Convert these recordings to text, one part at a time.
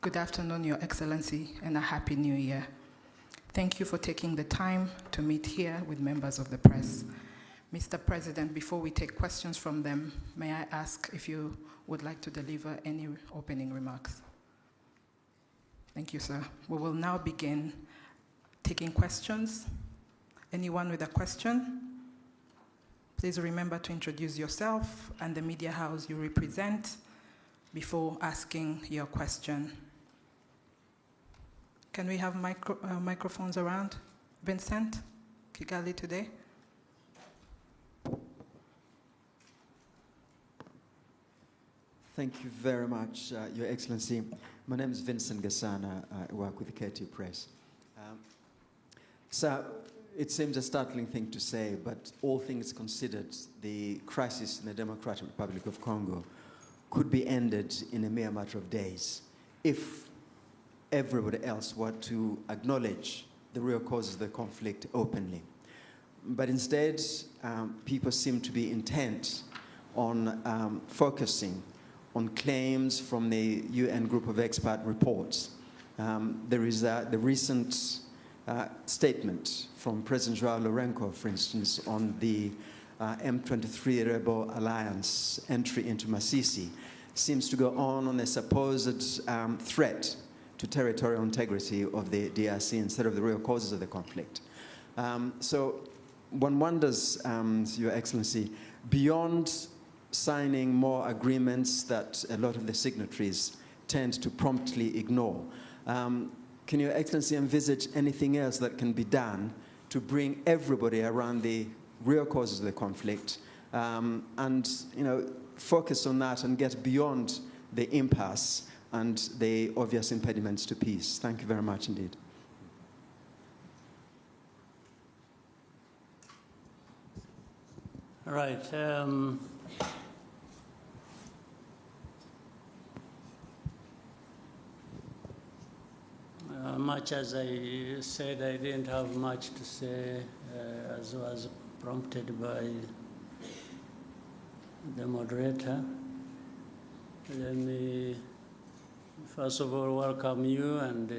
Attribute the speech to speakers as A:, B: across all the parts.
A: Good afternoon, Your Excellency, and a Happy New Year. Thank you for taking the time to meet here with members of the press. Mr. President, before we take questions from them, may I ask if you would like to deliver any opening remarks? Thank you, sir. We will now begin taking questions. Anyone with a question? Please remember to introduce yourself and the media house you represent before asking your question. Can we have microphones around? Vincent, Kigali today.
B: Thank you very much, Your Excellency. My name is Vincent Gasana. I work with the KT Press. So it seems a startling thing to say, but all things considered, the crisis in the Democratic Republic of Congo could be ended in a mere matter of days if everybody else were to acknowledge the real causes of the conflict openly. But instead, people seem to be intent on focusing on claims from the UN group of expert reports. There is the recent statement from President Joao Lourenço, for instance, on the M23 rebel alliance entry into Masisi, seems to go on a supposed threat to territorial integrity of the DRC instead of the real causes of the conflict. So one wonders, Your Excellency, beyond signing more agreements that a lot of the signatories tend to promptly ignore, can Your Excellency envisage anything else that can be done to bring everybody around the real causes of the conflict and focus on that and get beyond the impasse and the obvious impediments to peace? Thank you very much indeed.
C: All right. Much as I said, I didn't have much to say, as was prompted by the moderator. Let me first of all welcome you and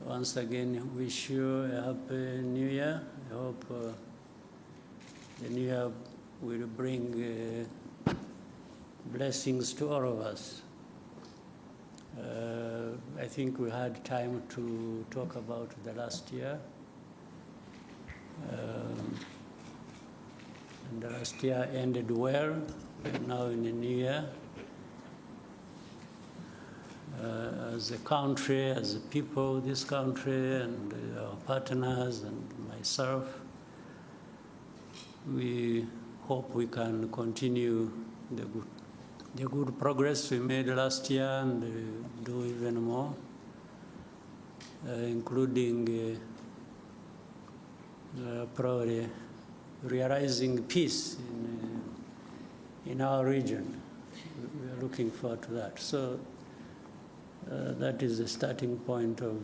C: once again wish you a happy new year. I hope the new year will bring blessings to all of us. I think we had time to talk about the last year. And the last year ended well. We're now in the new year. As a country, as a people, this country and our partners and myself, we hope we can continue the good progress we made last year and do even more, including probably realizing peace in our region. We are looking forward to that. So that is the starting point of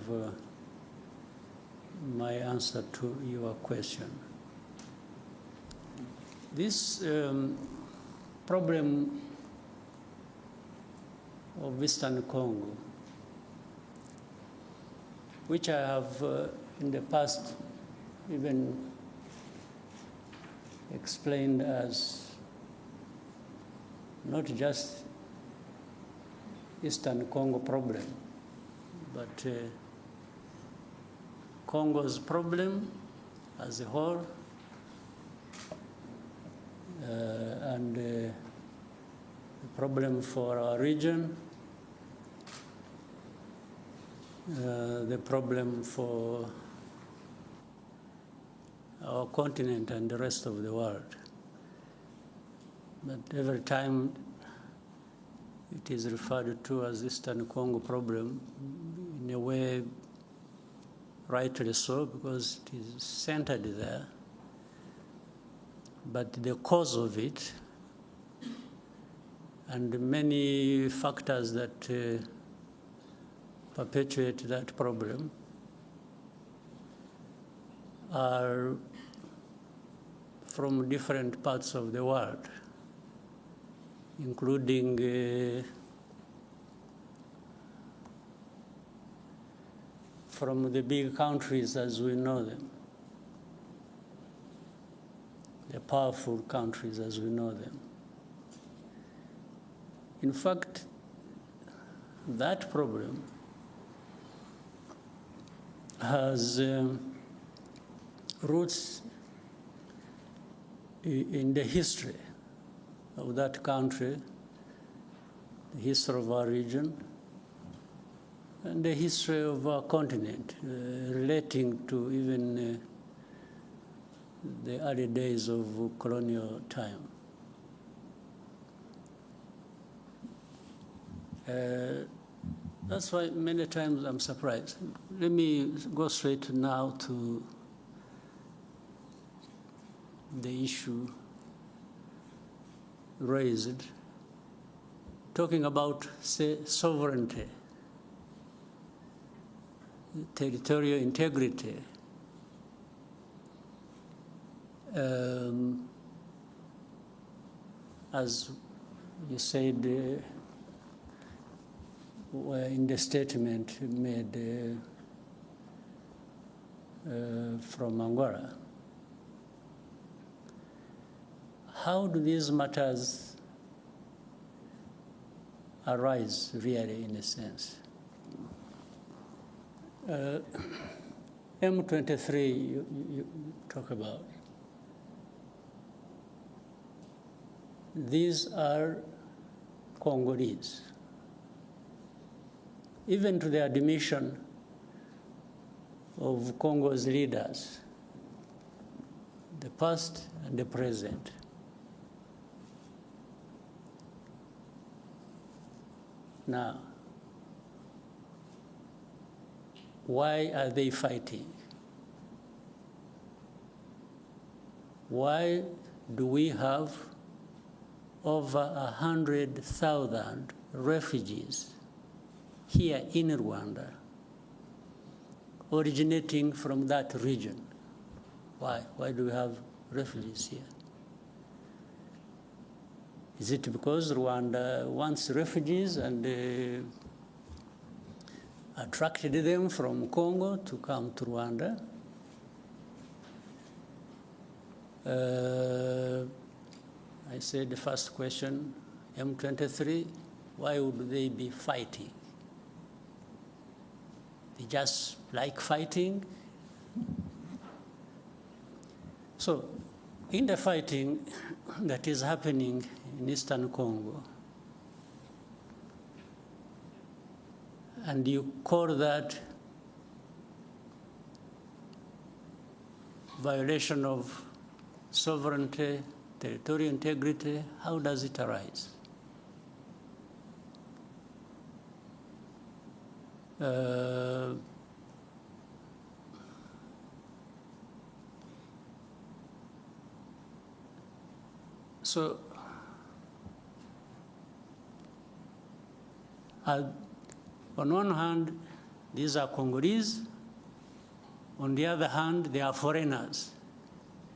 C: my answer to your question. This problem of Eastern Congo, which I have in the past even explained as not just Eastern Congo problem, but Congo's problem as a whole, and the problem for our region, the problem for our continent and the rest of the world. But every time it is referred to as Eastern Congo problem, in a way, rightly so, because it is centered there. But the cause of it and many factors that perpetuate that problem are from different parts of the world, including from the big countries as we know them, the powerful countries as we know them. In fact, that problem has roots in the history of that country, the history of our region, and the history of our continent, relating to even the early days of colonial time. That's why many times I'm surprised. Let me go straight now to the issue raised, talking about, say, sovereignty, territorial integrity. As you said, in the statement made from Angola. How do these matters arise, really, in a sense? M23 you talk about. These are Congolese. Even to the admission of Congo's leaders, the past and the present. Now, why are they fighting? Why do we have over 100,000 refugees here in Rwanda, originating from that region? Why? Why do we have refugees here? Is it because Rwanda wants refugees and attracted them from Congo to come to Rwanda? I said the first question, M23, why would they be fighting? They just like fighting. So, in the fighting that is happening in Eastern Congo, and you call that violation of sovereignty, territorial integrity, how does it arise? So, on one hand, these are Congolese. On the other hand, they are foreigners.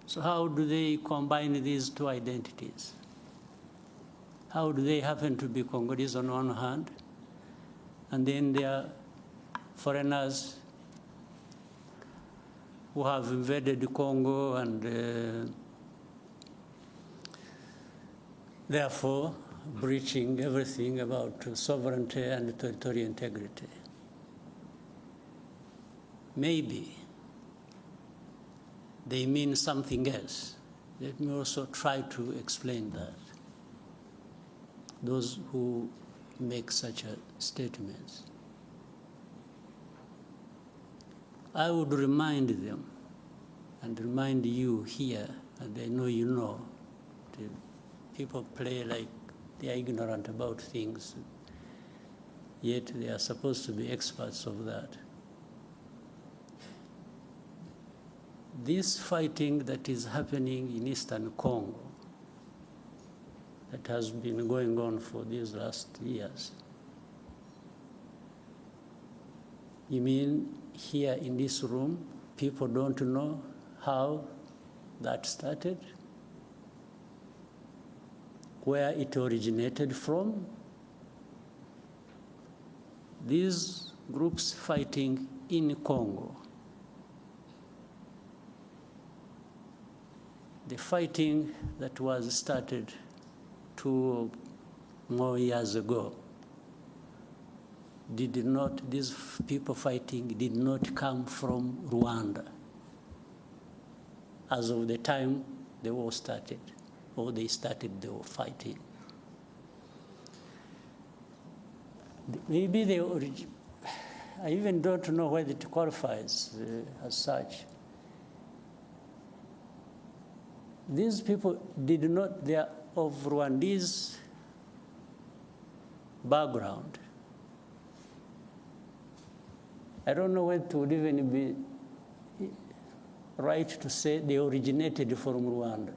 C: So how do they combine these two identities? How do they happen to be Congolese on one hand, and then they are foreigners who have invaded Congo and therefore breaching everything about sovereignty and territorial integrity? Maybe they mean something else. Let me also try to explain that. Those who make such statements. I would remind them and remind you here, and I know you know, that people play like they are ignorant about things, yet they are supposed to be experts of that. This fighting that is happening in Eastern Congo, that has been going on for these last years, you mean here in this room, people don't know how that started, where it originated from? These groups fighting in Congo, the fighting that was started 2 more years ago these people fighting did not come from Rwanda as of the time the war started, or they started the fighting. Maybe I even don't know whether it qualifies as such. These people they are of Rwandese background. I don't know whether it would even be right to say they originated from Rwanda.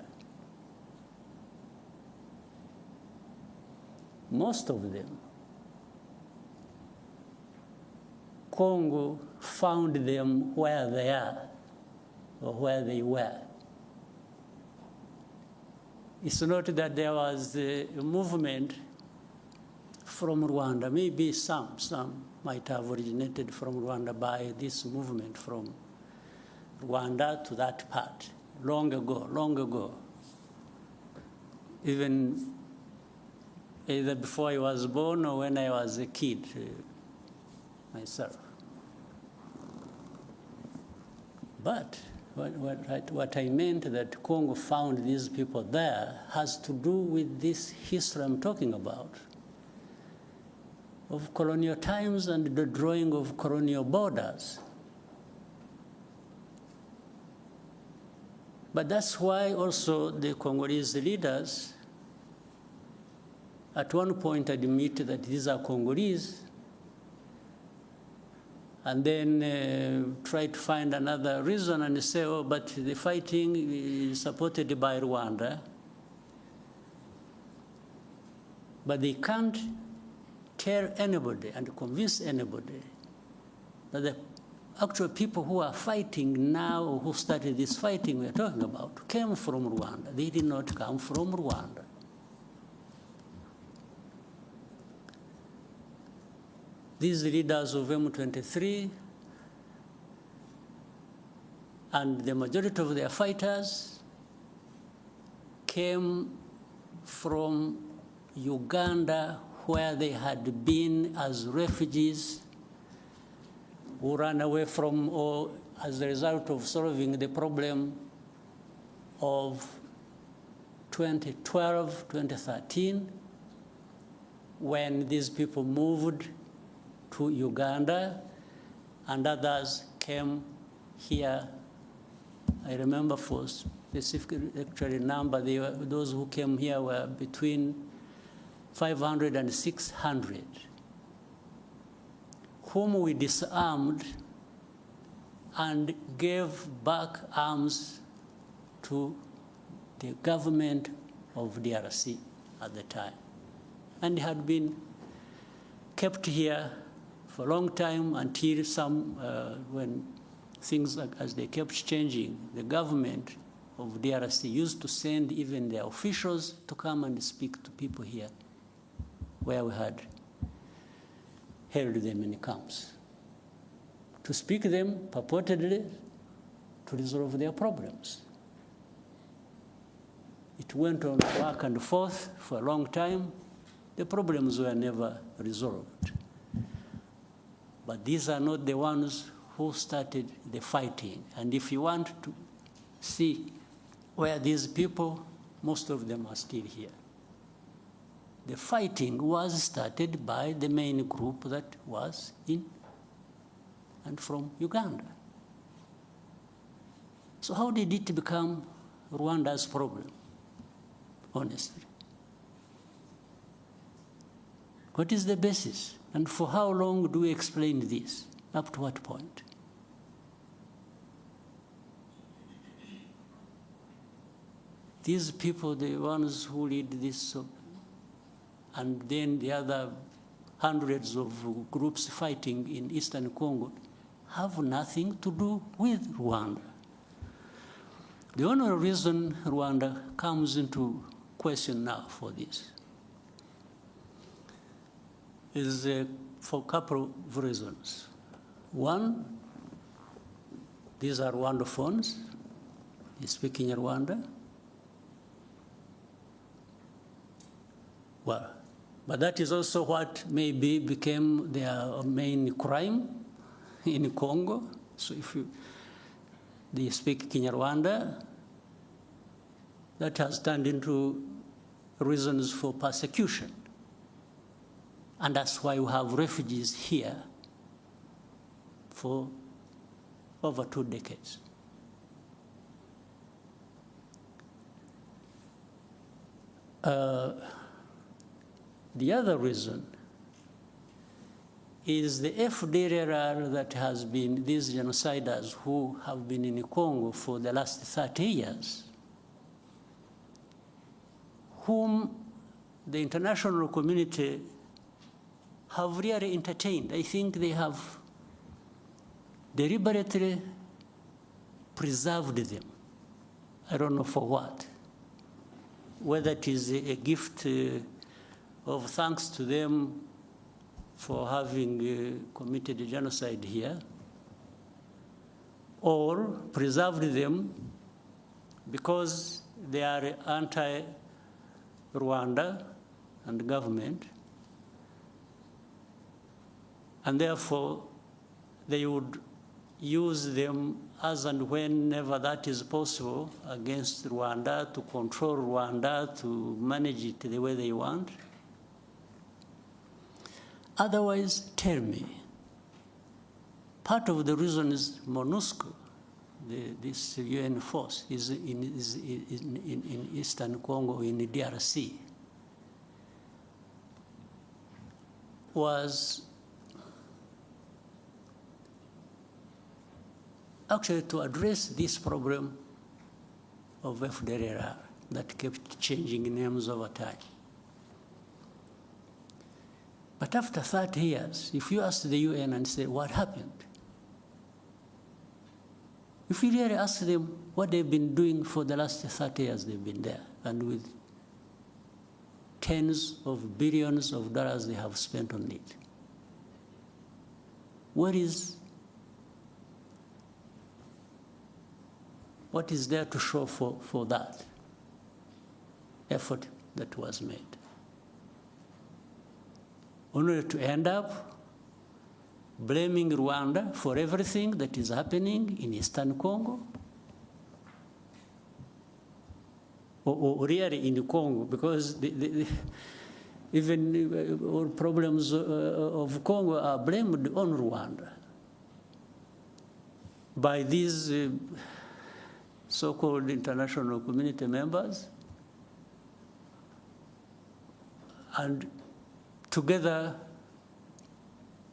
C: Most of them, Congo found them where they are or where they were. It's not that there was a movement from Rwanda. Maybe some might have originated from Rwanda by this movement from Rwanda to that part, long ago. Even either before I was born or when I was a kid myself. But what I meant that Congo found these people there has to do with this history I'm talking about, of colonial times and the drawing of colonial borders. But that's why also the Congolese leaders at one point admit that these are Congolese, and then try to find another reason and say, oh, but the fighting is supported by Rwanda. But they can't tell anybody and convince anybody that the actual people who are fighting now, or who started this fighting we're talking about, came from Rwanda. They did not come from Rwanda. These leaders of M23 and the majority of their fighters came from Uganda, where they had been as refugees who ran away from, or as a result of solving the problem of 2012, 2013, when these people moved to Uganda, and others came here. I remember for specific actually number, those who came here were between 500 and 600, whom we disarmed and gave back arms to the government of DRC at the time. And had been kept here for a long time until when things as they kept changing, the government of DRC used to send even their officials to come and speak to people here where we had held them in camps, to speak to them purportedly to resolve their problems. It went on back and forth for a long time. The problems were never resolved. But these are not the ones who started the fighting. And if you want to see where these people, most of them are still here. The fighting was started by the main group that was in and from Uganda. So how did it become Rwanda's problem, honestly? What is the basis? And for how long do we explain this? Up to what point? These people, the ones who lead this, and then the other hundreds of groups fighting in Eastern Congo, have nothing to do with Rwanda. The only reason Rwanda comes into question now for this is for a couple of reasons. One, these are Rwandophones. They speak in Rwanda. Well, but that is also what maybe became their main crime in Congo. So if they speak Kinyarwanda, that has turned into reasons for persecution. And that's why we have refugees here for over 2 decades. The other reason is the FDLR that has been, these genociders who have been in Congo for the last 30 years, whom the international community have really entertained. I think they have deliberately preserved them. I don't know for what. Whether it is a gift of thanks to them for having committed genocide here, or preserved them because they are anti-Rwanda and government, and therefore they would use them as and whenever that is possible against Rwanda, to control Rwanda, to manage it the way they want. Otherwise, tell me, part of the reason is MONUSCO, this UN force, is in Eastern Congo, in the DRC, was actually to address this problem of FDLR that kept changing names over time. But after 30 years, if you ask the UN and say, what happened? If you really ask them what they've been doing for the last 30 years they've been there, and with tens of billions of dollars they have spent on it, what is there to show for that effort that was made? Only to end up blaming Rwanda for everything that is happening in Eastern Congo, or really in Congo, because even all problems of Congo are blamed on Rwanda by these so-called international community members, and together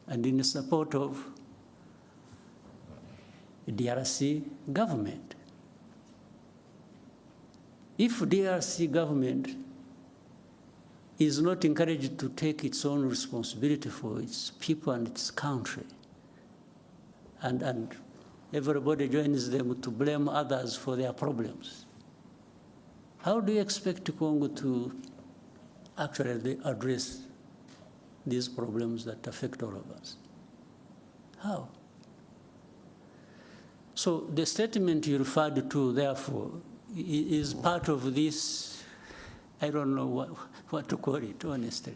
C: and in support of the DRC government. If DRC government is not encouraged to take its own responsibility for its people and its country, and everybody joins them to blame others for their problems, how do you expect Congo to actually address these problems that affect all of us? How? So the statement you referred to, therefore, is part of this, I don't know what to call it, honestly.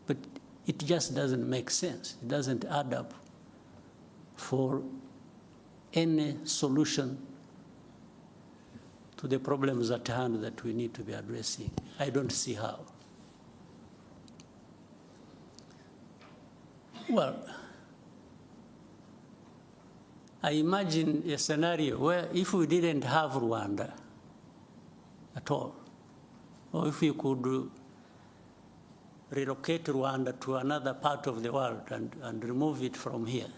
C: But it just doesn't make sense. It doesn't add up for any solution to the problems at hand that we need to be addressing. I don't see how. Well, I imagine a scenario where if we didn't have Rwanda at all, or if we could relocate Rwanda to another part of the world and remove it from here,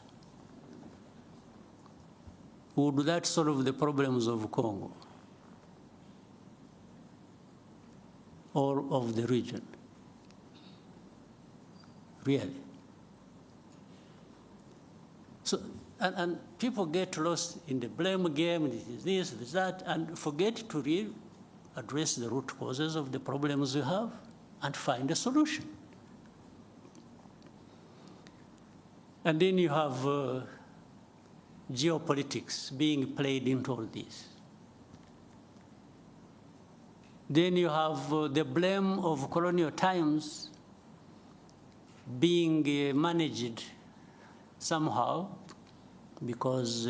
C: would that solve the problems of Congo or of the region? Really? So, and people get lost in the blame game, this, that, and forget to really address the root causes of the problems we have and find a solution. And then you have geopolitics being played into all this. Then you have the blame of colonial times being managed somehow because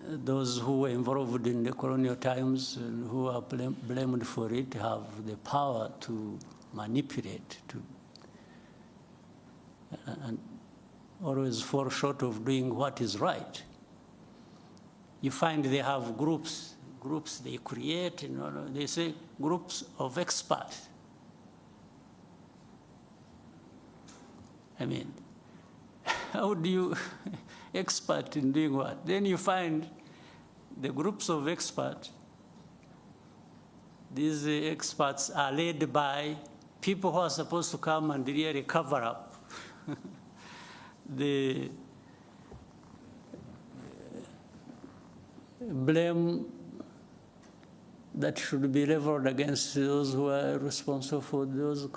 C: those who were involved in the colonial times and who are blamed for it have the power to manipulate, and always fall short of doing what is right. You find they have groups they create, they say groups of experts. I mean, how do you expert in doing what? Then you find the groups of experts. These experts are led by people who are supposed to come and really cover up the blame that should be leveled against those who are responsible for those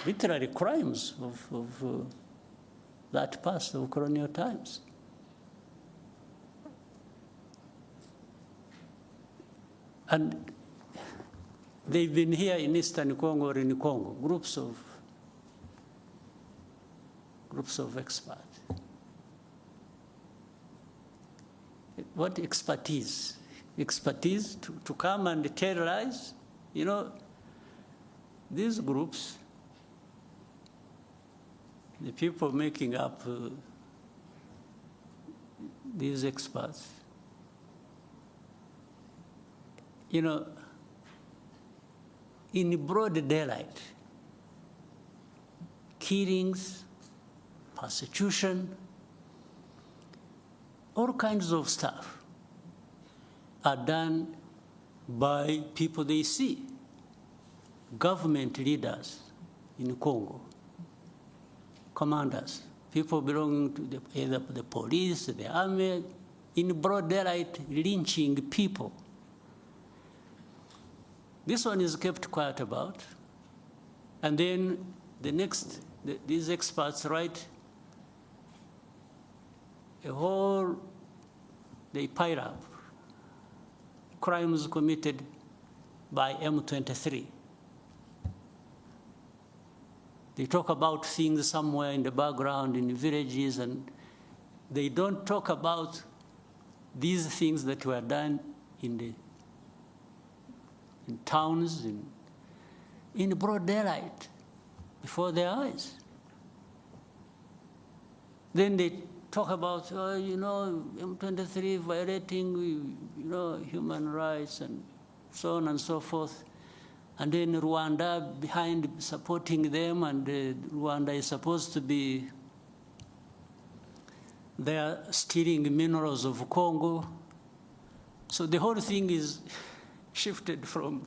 C: literary crimes of that past of colonial times. And they've been here in Eastern Congo or in Congo, groups of experts. What expertise? Expertise to come and tell lies? These groups, the people making up these experts, in broad daylight, killings, persecution, all kinds of stuff are done by people they see, government leaders in Congo, commanders, people belonging to either the police, the army, in broad daylight, lynching people. This one is kept quiet about. And then these experts write they pile up crimes committed by M23. They talk about things somewhere in the background, in villages, and they don't talk about these things that were done in towns, in broad daylight, before their eyes. Then they talk about, M23 violating, human rights and so on and so forth. And then Rwanda behind supporting them, and Rwanda is supposed to be there stealing minerals of Congo. So the whole thing is shifted from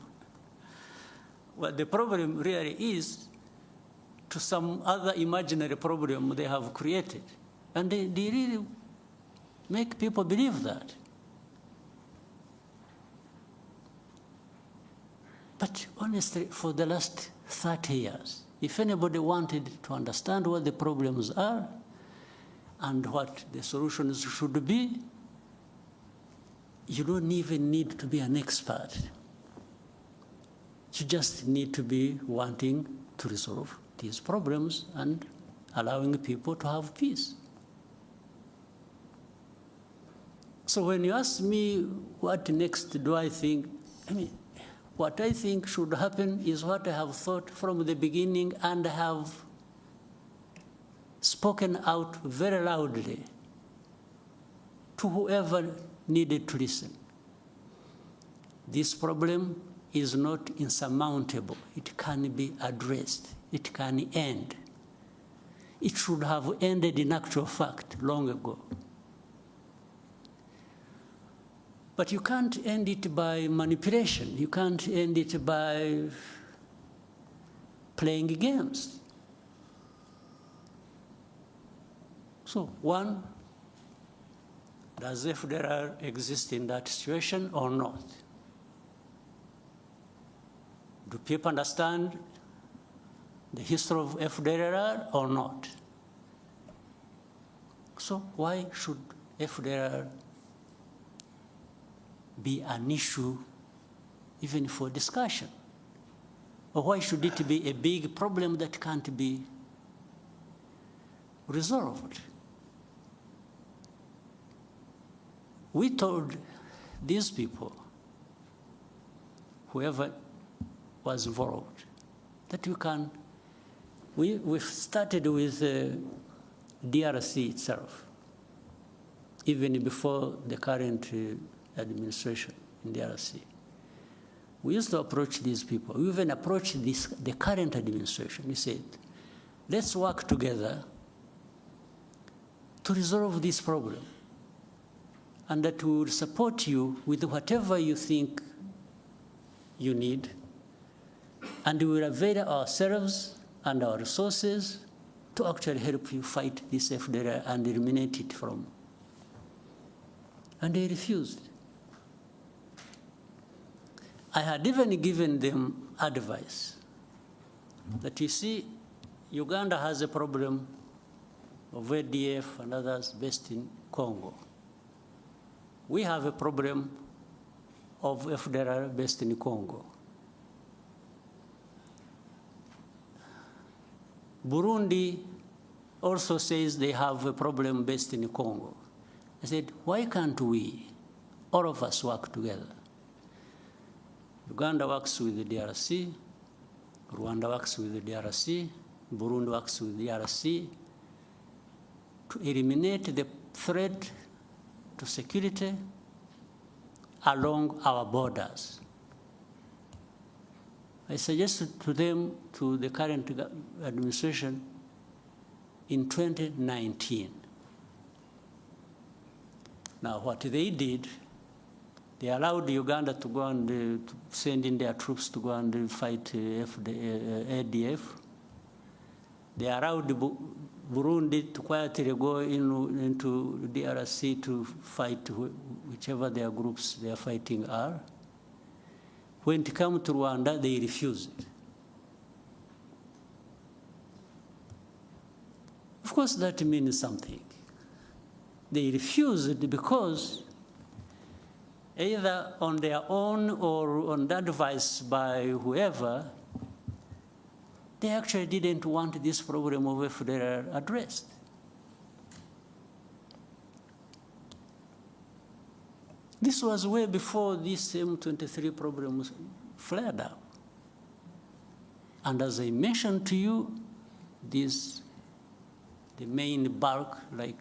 C: what the problem really is to some other imaginary problem they have created. And they really make people believe that. But honestly, for the last 30 years, if anybody wanted to understand what the problems are and what the solutions should be, you don't even need to be an expert. You just need to be wanting to resolve these problems and allowing people to have peace. So when you ask me what next do I think, what I think should happen is what I have thought from the beginning and have spoken out very loudly to whoever needed to listen. This problem is not insurmountable. It can be addressed. It can end. It should have ended in actual fact long ago. But you can't end it by manipulation. You can't end it by playing games. So one, does FDLR exist in that situation or not? Do people understand the history of FDLR or not? So why should FDLR be an issue even for discussion? Or why should it be a big problem that can't be resolved? We told these people, whoever was involved, that we started with DRC itself, even before the current administration in DRC. We used to approach these people. We even approached the current administration. We said, let's work together to resolve this problem, and that we will support you with whatever you think you need, and we will avail ourselves and our resources to actually help you fight this FDLR and eliminate it from. And they refused. I had even given them advice that, you see, Uganda has a problem of ADF and others based in Congo. We have a problem of FDLR based in Congo. Burundi also says they have a problem based in Congo. I said, why can't we, all of us, work together? Uganda works with the DRC, Rwanda works with the DRC, Burundi works with the DRC to eliminate the threat to security along our borders. I suggested to them, to the current administration, in 2019. Now, what they did, they allowed Uganda to go and to send in their troops to go and fight ADF. They allowed Burundi to quietly go into DRC to fight whichever their groups they are fighting are. When it comes to Rwanda, they refused. Of course, that means something. They refused because either on their own or on the advice by whoever, they actually didn't want this problem of FDLR addressed. This was way before this M23 problem flared up. And as I mentioned to you, the main bulk, like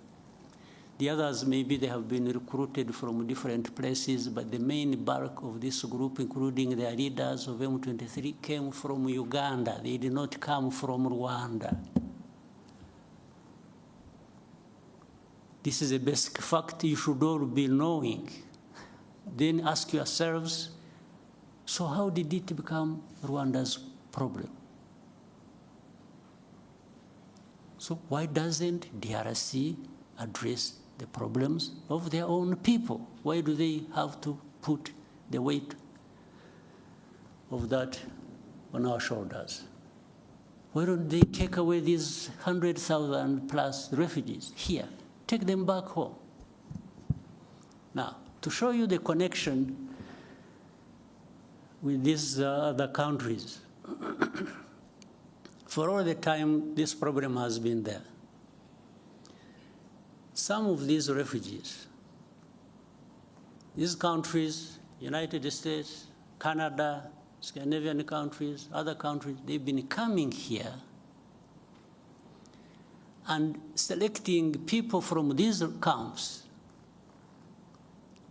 C: the others, maybe they have been recruited from different places, but the main bulk of this group, including their leaders of M23, came from Uganda. They did not come from Rwanda. This is a basic fact you should all be knowing. Then ask yourselves, so how did it become Rwanda's problem? So why doesn't DRC address the problems of their own people? Why do they have to put the weight of that on our shoulders? Why don't they take away these 100,000 plus refugees here? Take them back home. Now, to show you the connection with these other countries, for all the time this problem has been there, some of these refugees, these countries, United States, Canada, Scandinavian countries, other countries, they've been coming here and selecting people from these camps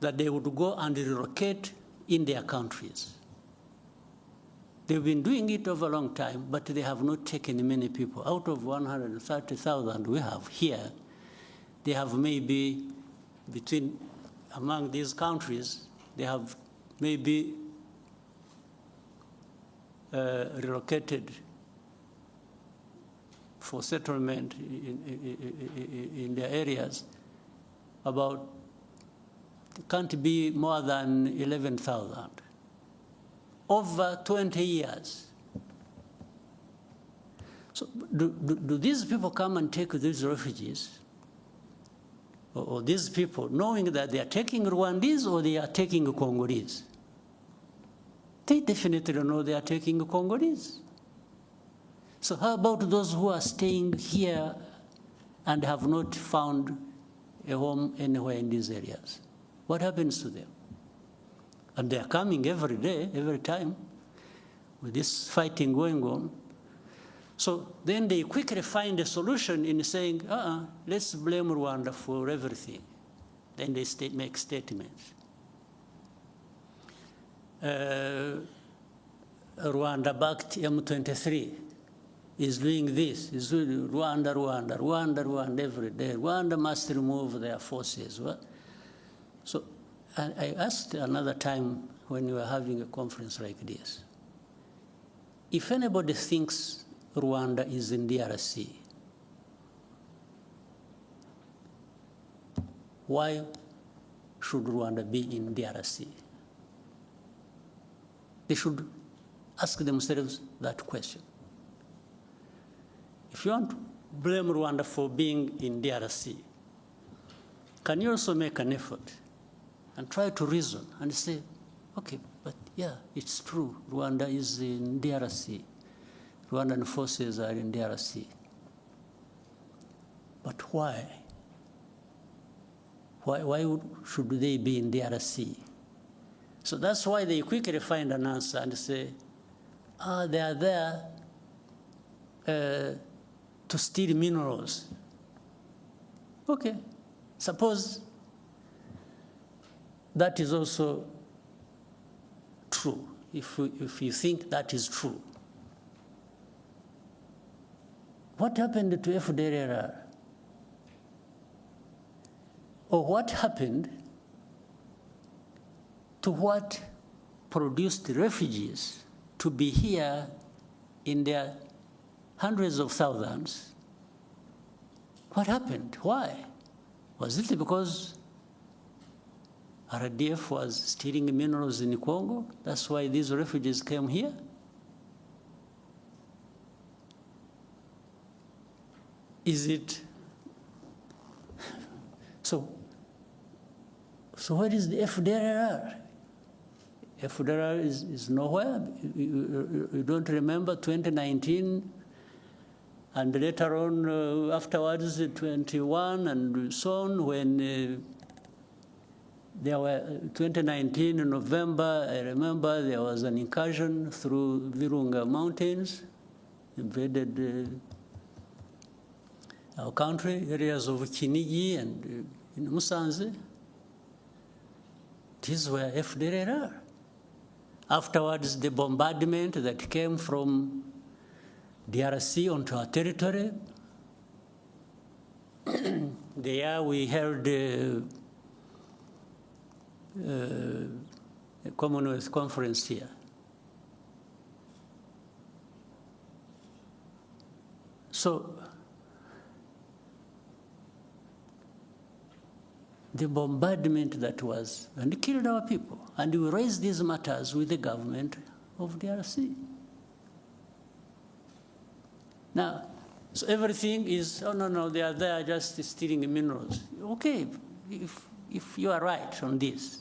C: that they would go and relocate in their countries. They've been doing it over a long time, but they have not taken many people. Out of 130,000 we have here, they have maybe among these countries, they have maybe relocated for settlement in their areas about, can't be more than 11,000. Over 20 years. So do these people come and take these refugees, or these people, knowing that they are taking Rwandese or they are taking Congolese? They definitely know they are taking Congolese. So how about those who are staying here and have not found a home anywhere in these areas? What happens to them? And they are coming every day, every time, with this fighting going on. So then they quickly find a solution in saying, let's blame Rwanda for everything. Then they make statements. Rwanda-backed M23 is doing this, is doing Rwanda every day. Rwanda must remove their forces. So I asked another time when we were having a conference like this, if anybody thinks Rwanda is in DRC, why should Rwanda be in DRC? They should ask themselves that question. If you want to blame Rwanda for being in DRC, can you also make an effort and try to reason and say, okay, but yeah, it's true, Rwanda is in DRC. Rwandan forces are in DRC. But why? Why should they be in DRC? So that's why they quickly find an answer and say, they are there to steal minerals. Okay, suppose that is also true, if you think that is true. What happened to FDLR? Or what happened to what produced refugees to be here in their hundreds of thousands? What happened? Why? Was it because RDF was stealing minerals in Congo? That's why these refugees came here? Is it? So where is the FDLR? FDLR is nowhere. You don't remember 2019, and later on, afterwards, 21 and so on, when there were 2019 in November, I remember there was an incursion through Virunga Mountains, invaded our country, areas of Kinigi and in Musanze. These were FDLR. Afterwards, the bombardment that came from DRC onto our territory. There we held a Commonwealth conference here. So the bombardment that was, and it killed our people. And we raised these matters with the government of DRC. Now, so everything is, oh, no, they are there just stealing minerals. Okay, if you are right on this,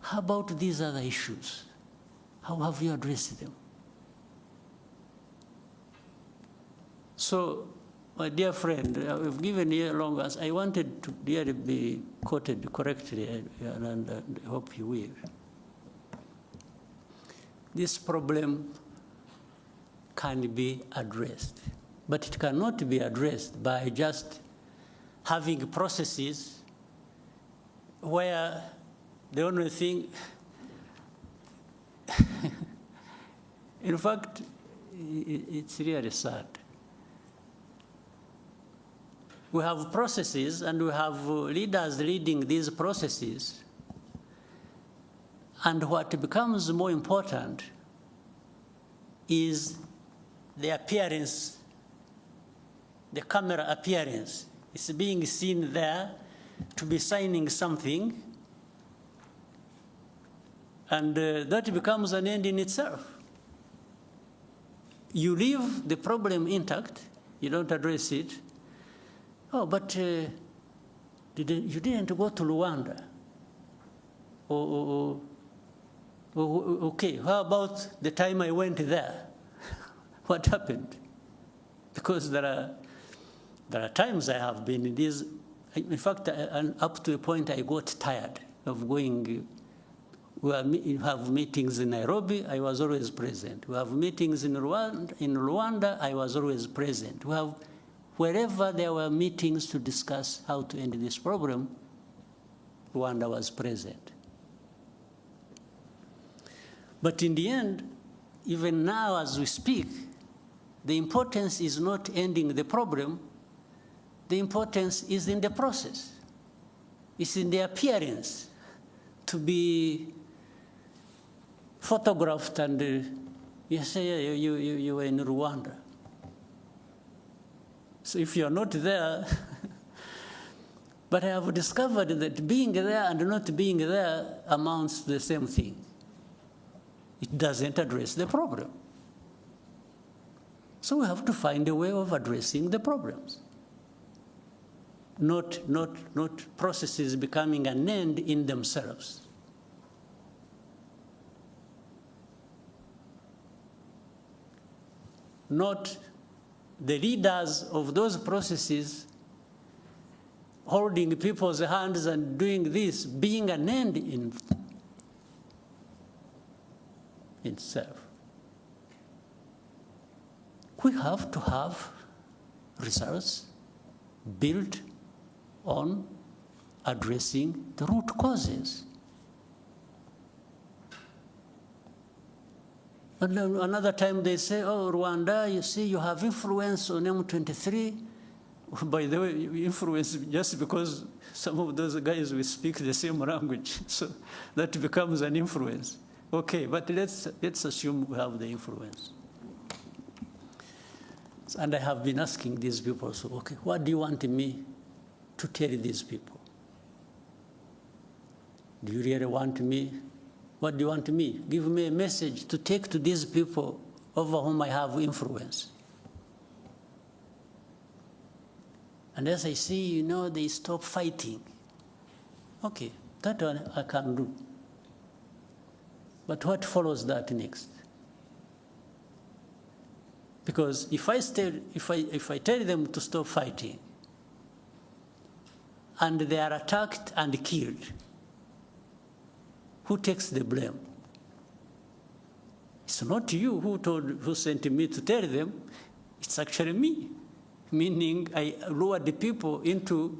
C: how about these other issues? How have you addressed them? So, my dear friend, I've given you a long answer. I wanted to really be quoted correctly, and I hope you will. This problem can be addressed, but it cannot be addressed by just having processes where the only thing, in fact, it's really sad. We have processes and we have leaders leading these processes. And what becomes more important is the appearance, the camera appearance. It's being seen there to be signing something. And that becomes an end in itself. you leave the problem intact, you don't address it. Oh, but you didn't go to Rwanda. Okay, how about the time I went there? What happened? Because there are times I have been in these. In fact, up to a point I got tired of going. We have meetings in Nairobi, I was always present. We have meetings in Rwanda, I was always present. Wherever there were meetings to discuss how to end this problem, Rwanda was present. But in the end, even now as we speak, the importance is not ending the problem, the importance is in the process. It's in the appearance to be photographed and you say you were in Rwanda. So if you're not there, but I have discovered that being there and not being there amounts to the same thing. It doesn't address the problem. So we have to find a way of addressing the problems. Not processes becoming an end in themselves. Not the leaders of those processes holding people's hands and doing this being an end in itself. We have to have results built on addressing the root causes. And then another time they say, oh, Rwanda, you see, you have influence on M23. By the way, influence just because some of those guys will speak the same language. So that becomes an influence. Okay, but let's assume we have the influence. And I have been asking these people, so, okay, what do you want me to tell these people? Do you really want me? What do you want me? Give me a message to take to these people over whom I have influence. And as I see, they stop fighting. Okay, that one I can do. But what follows that next? Because if I tell them to stop fighting, and they are attacked and killed, who takes the blame? It's not you who sent me to tell them, it's actually me. Meaning I lured the people into,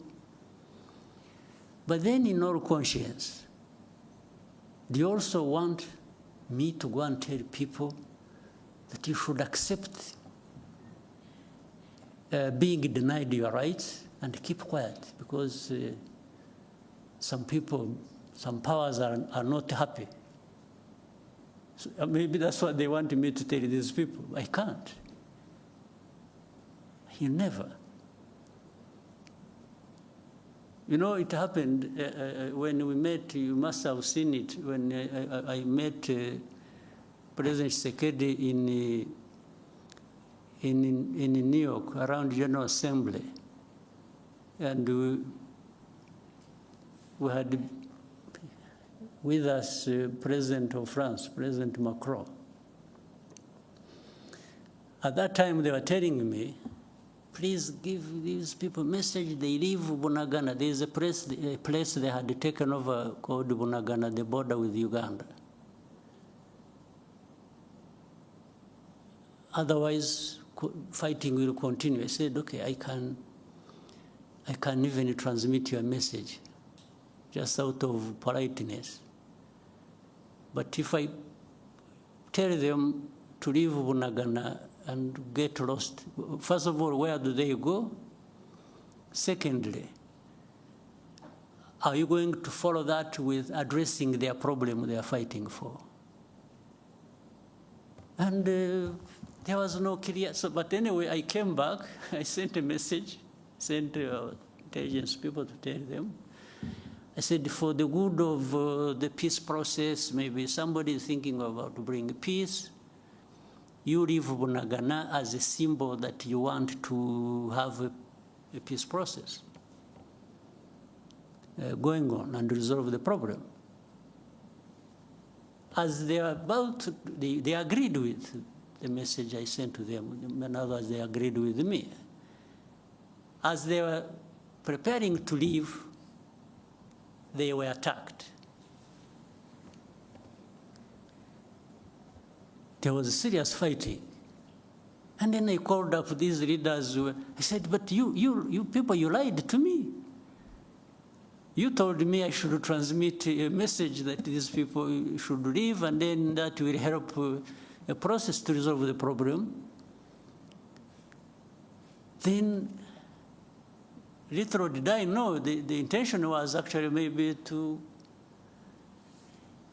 C: but then in all conscience, do you also want me to go and tell people that you should accept being denied your rights and keep quiet because some people, some powers are not happy? So maybe that's what they want me to tell these people. I can't. You never. It happened when we met, you must have seen it, when I met President Tshisekedi in New York around General Assembly. And we had with us President of France, President Macron. At that time, they were telling me, please give these people a message. They leave Bunagana. There is a place they had taken over called Bunagana, the border with Uganda. Otherwise, fighting will continue. I said, okay, I can even transmit your message, just out of politeness. But if I tell them to leave Bunagana and get lost, first of all, where do they go? Secondly, are you going to follow that with addressing their problem they are fighting for? And there was no clear, but anyway, I came back, I sent a message, sent intelligence people to tell them. I said, for the good of the peace process, maybe somebody is thinking about to bring peace. you leave Bunagana as a symbol that you want to have a peace process going on and resolve the problem. As they are about, they agreed with the message I sent to them. In other words, they agreed with me. As they were preparing to leave, they were attacked. There was serious fighting. And then I called up these leaders. I said, but you people, you lied to me. You told me I should transmit a message that these people should leave, and then that will help a process to resolve the problem. Then, little did I know, the intention was actually maybe to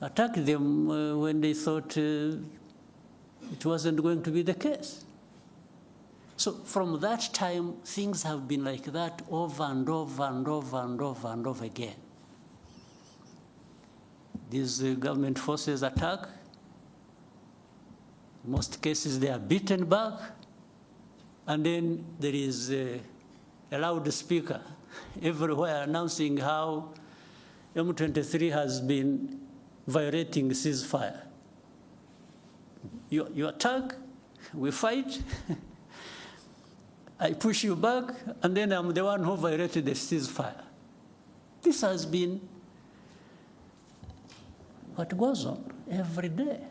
C: attack them when they thought it wasn't going to be the case. So from that time, things have been like that over and over and over and over and over again. These government forces attack. In most cases, they are beaten back. And then there is a loudspeaker everywhere announcing how M23 has been violating ceasefire. You attack, we fight, I push you back, and then I'm the one who violated the ceasefire. This has been what goes on every day.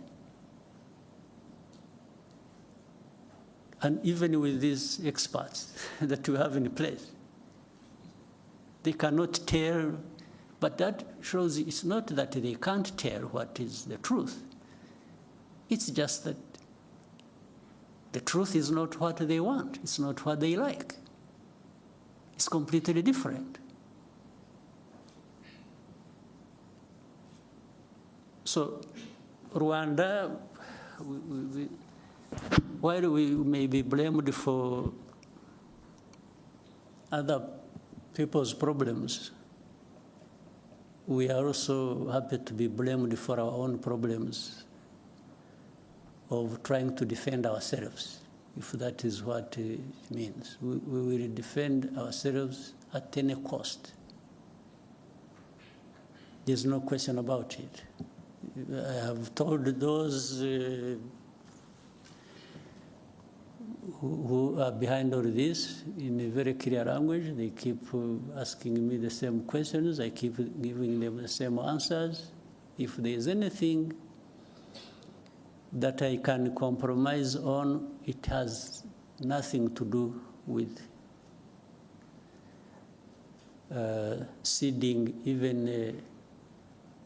C: And even with these experts that we have in place, they cannot tell, but that shows it's not that they can't tell what is the truth. It's just that the truth is not what they want. It's not what they like. It's completely different. So Rwanda, while we may be blamed for other people's problems, we are also happy to be blamed for our own problems of trying to defend ourselves, if that is what it means. We will defend ourselves at any cost. There's no question about it. I have told those who are behind all this in a very clear language. They keep asking me the same questions. I keep giving them the same answers. If there is anything that I can compromise on, it has nothing to do with ceding even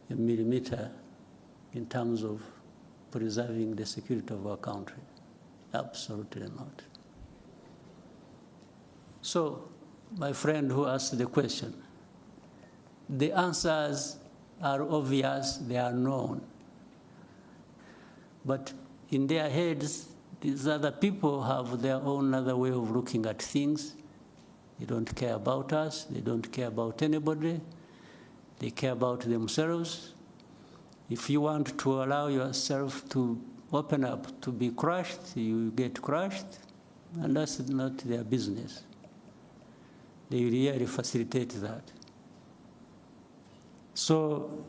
C: a millimeter in terms of preserving the security of our country. Absolutely not. So, my friend who asked the question, the answers are obvious, they are known. But in their heads, these other people have their own other way of looking at things. They don't care about us. They don't care about anybody. They care about themselves. If you want to allow yourself to open up, to be crushed, you get crushed, and that's not their business. They really facilitate that. So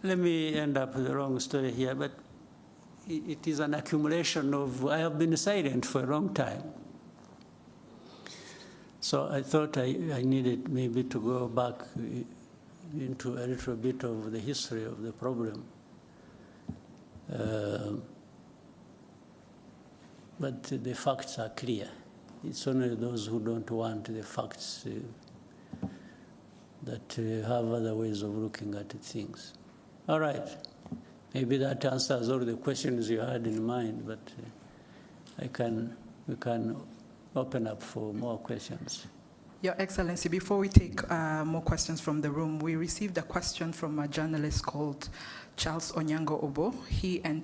C: let me end up with the wrong story here, but it is an accumulation of, I have been silent for a long time. So I thought I needed maybe to go back into a little bit of the history of the problem. But the facts are clear. It's only those who don't want the facts that have other ways of looking at things. All right. Maybe that answers all the questions you had in mind, but we can open up for more questions.
A: Your Excellency, before we take more questions from the room, we received a question from a journalist called Charles Onyango Obo. He and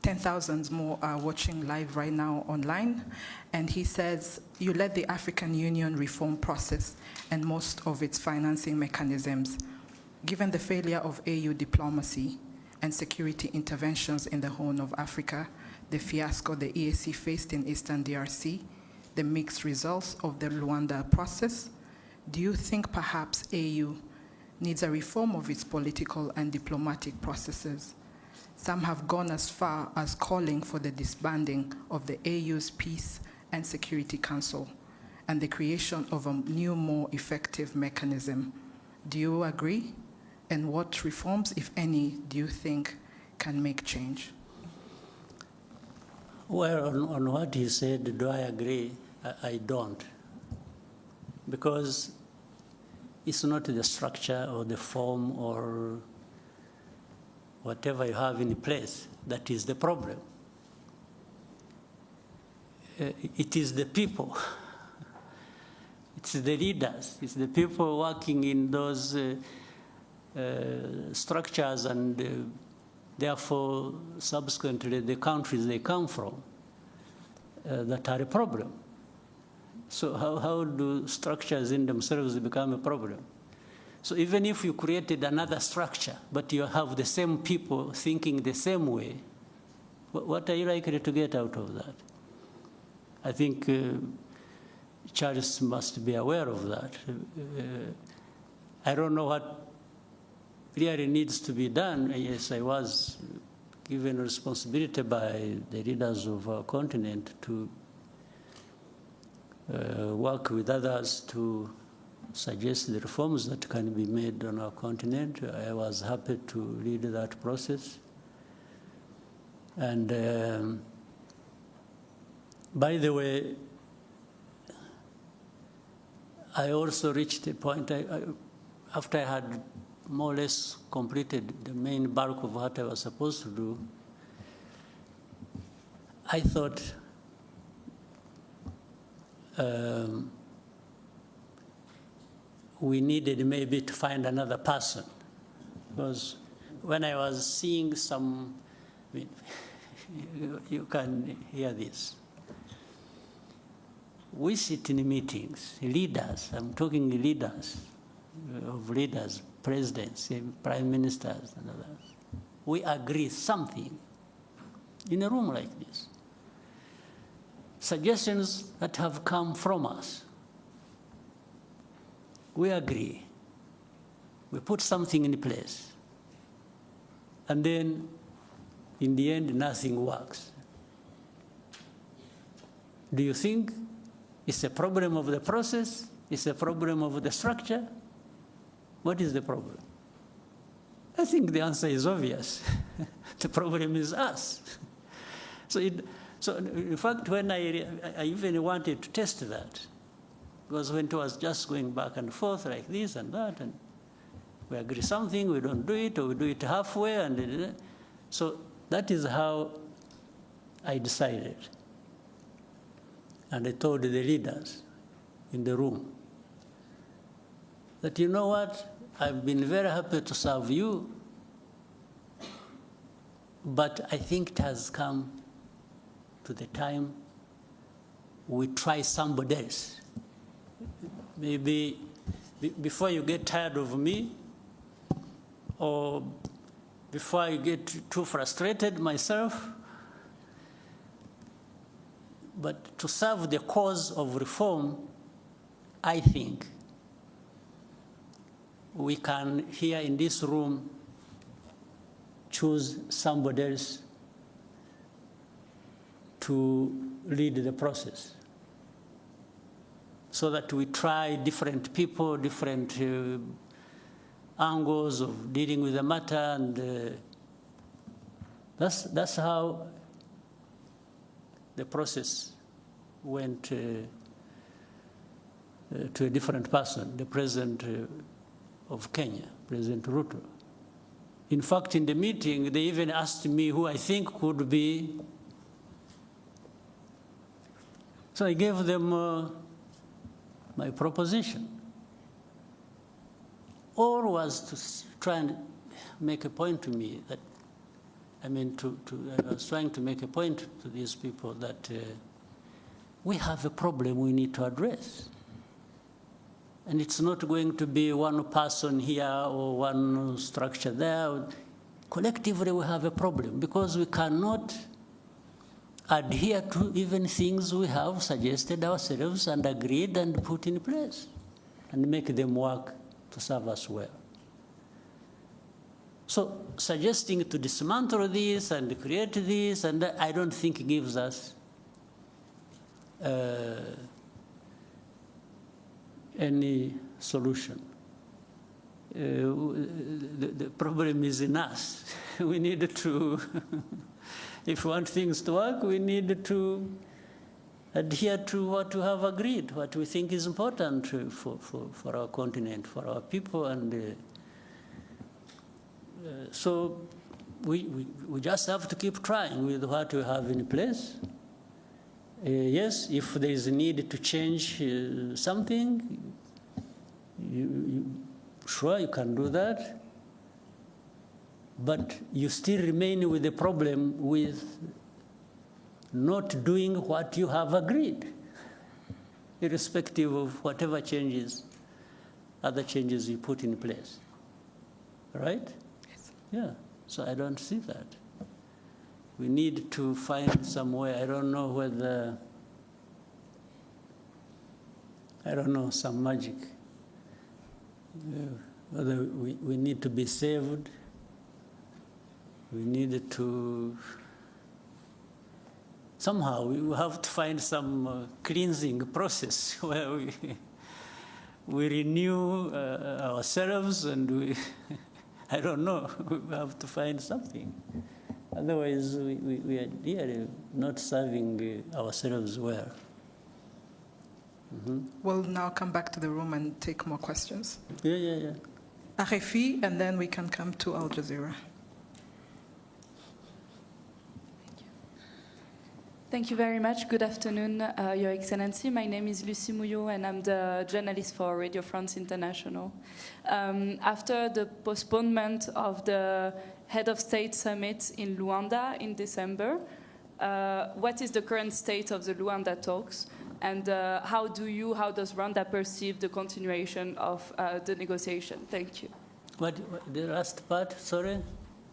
A: 10,000 more are watching live right now online. And he says, you led the African Union reform process and most of its financing mechanisms. Given the failure of AU diplomacy and security interventions in the Horn of Africa, the fiasco the EAC faced in Eastern DRC, the mixed results of the Luanda process, do you think perhaps AU needs a reform of its political and diplomatic processes? Some have gone as far as calling for the disbanding of the AU's Peace and Security Council and the creation of a new, more effective mechanism. Do you agree? And what reforms, if any, do you think can make change?
C: Well, on what he said, do I agree? I don't. Because it's not the structure or the form or whatever you have in place that is the problem. It is the people. It's the leaders. It's the people working in those structures and therefore subsequently the countries they come from that are a problem. So how do structures in themselves become a problem? So even if you created another structure, but you have the same people thinking the same way, what are you likely to get out of that? I think Charles must be aware of that. I don't know what really needs to be done. Yes, I was given responsibility by the leaders of our continent to work with others to suggest the reforms that can be made on our continent. I was happy to lead that process. And by the way, I also reached a point, after I had more or less completed the main bulk of what I was supposed to do, I thought we needed maybe to find another person. Because when I was seeing some, I mean, you can hear this. We sit in meetings, leaders, I'm talking leaders, presidents, prime ministers, and others. We agree something in a room like this. Suggestions that have come from us. We agree. We put something in place. And then, in the end, nothing works. Do you think it's a problem of the process? It's a problem of the structure? What is the problem? I think the answer is obvious. The problem is us. So in fact, when I even wanted to test that, because when it was just going back and forth like this and that, and we agree something, we don't do it, or we do it halfway, and so that is how I decided. And I told the leaders in the room that, you know what, I've been very happy to serve you, but I think it has come to the time we try somebody else. Maybe before you get tired of me, or before I get too frustrated myself, but to serve the cause of reform, I think we can, here in this room, choose somebody else to lead the process, so that we try different people, different angles of dealing with the matter, and that's how the process went to a different person, the president of Kenya, President Ruto. In fact, in the meeting, they even asked me who I think could be. So I gave them my proposition. All was to try and make a point to me that, I was trying to make a point to these people that we have a problem we need to address. And it's not going to be one person here or one structure there. Collectively, we have a problem because we cannot adhere to even things we have suggested ourselves and agreed and put in place and make them work to serve us well. So suggesting to dismantle this and create this, and I don't think gives us any solution. The problem is in us. We need to, if we want things to work, we need to adhere to what we have agreed, what we think is important for our continent, for our people, and so we just have to keep trying with what we have in place. Yes, if there is a need to change something, sure, you can do that, but you still remain with the problem with not doing what you have agreed, irrespective of whatever changes, other changes you put in place. Right?
A: Yes.
C: Yeah, so I don't see that. We need to find some way. I don't know whether, some magic. Whether we need to be saved, we need to, somehow we have to find some cleansing process where we renew ourselves, and we, I don't know, we have to find something. Otherwise, we are really not serving ourselves well. Mm-hmm.
A: We'll now come back to the room and take more questions.
C: Yeah.
A: RFI, and then we can come to Al Jazeera.
D: Thank you very much. Good afternoon, Your Excellency. My name is Lucie Mouillot, and I'm the journalist for Radio France International. After the postponement of the Head of State Summit in Luanda in December, what is the current state of the Luanda talks? And how does Rwanda perceive the continuation of the negotiation? Thank you.
C: What the last part, sorry?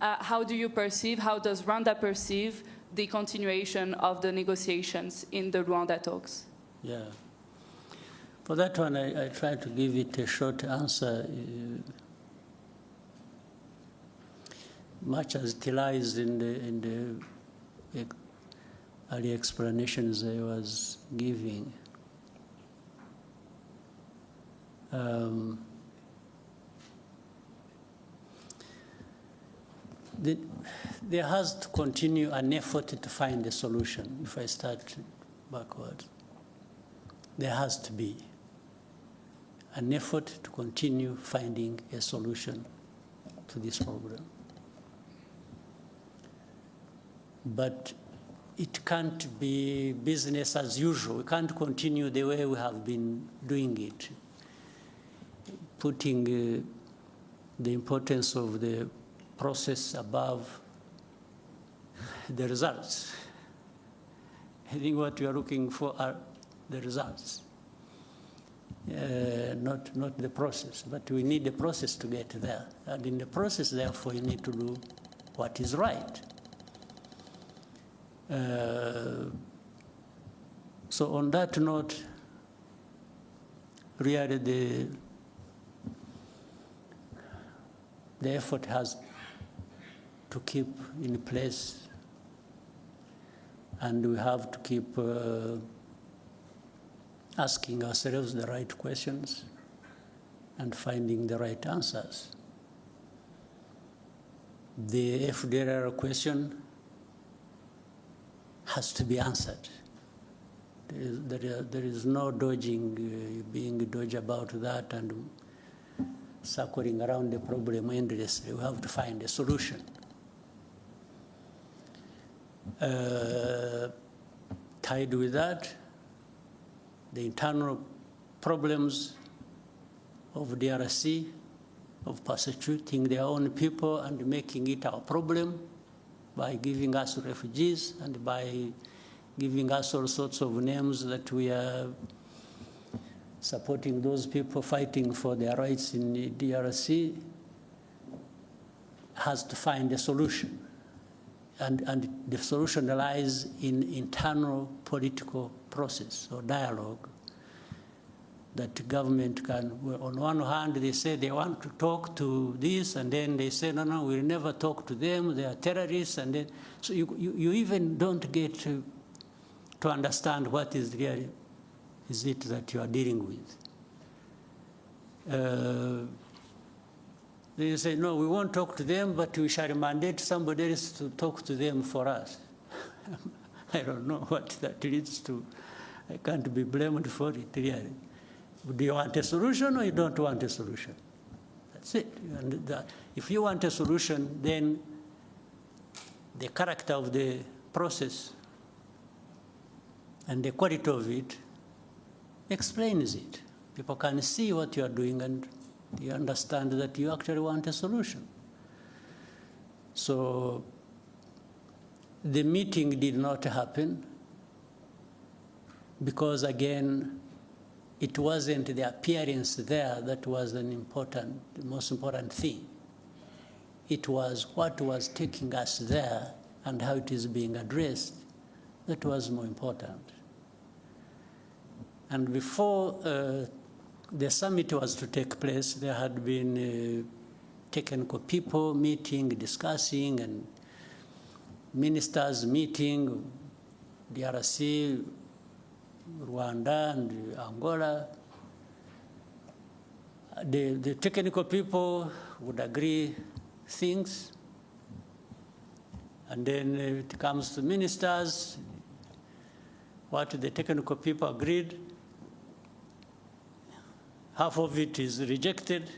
D: How does Rwanda perceive the continuation of the negotiations in the Rwanda talks?
C: Yeah. For that one, I try to give it a short answer, much as it lies in the early explanations I was giving. There has to continue an effort to find a solution. If I start backwards, there has to be an effort to continue finding a solution to this problem. But it can't be business as usual. We can't continue the way we have been doing it, putting the importance of the process above the results. I think what we are looking for are the results, not the process. But we need the process to get there. And in the process, therefore, you need to do what is right. So on that note, really the effort has to keep in place, and we have to keep asking ourselves the right questions and finding the right answers. The FDLR question has to be answered. There is no dodging, being dodgy about that and circling around the problem endlessly. We have to find a solution. Tied with that, the internal problems of DRC, of persecuting their own people and making it our problem by giving us refugees and by giving us all sorts of names that we are supporting those people fighting for their rights in the DRC, has to find a solution. and the solution lies in internal political process or dialogue that government can, on one hand, they say they want to talk to this, and then they say, no, we'll never talk to them, they are terrorists, and then, so you even don't get to understand what is really is it that you are dealing with. They say, no, we won't talk to them, but we shall mandate somebody else to talk to them for us. I don't know what that leads to. I can't be blamed for it, really. Do you want a solution or you don't want a solution? That's it. And if you want a solution, then the character of the process and the quality of it explains it. People can see what you are doing and you understand that you actually want a solution. So the meeting did not happen because, again, it wasn't the appearance there that was the most important thing. It was what was taking us there and how it is being addressed that was more important. And before the summit was to take place, there had been technical people meeting, discussing, and ministers meeting, DRC, Rwanda, and Angola. The technical people would agree things, and then it comes to ministers, what the technical people agreed, half of it is rejected.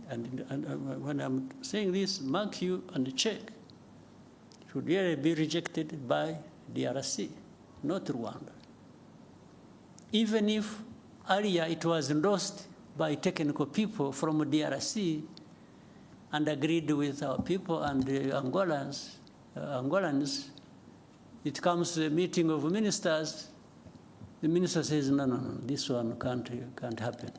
C: And when I'm saying this, mark you and check. It should really be rejected by DRC, not Rwanda. Even if earlier it was endorsed by technical people from DRC and agreed with our people and the Angolans, it comes to a meeting of ministers. The minister says, no, this one can't happen.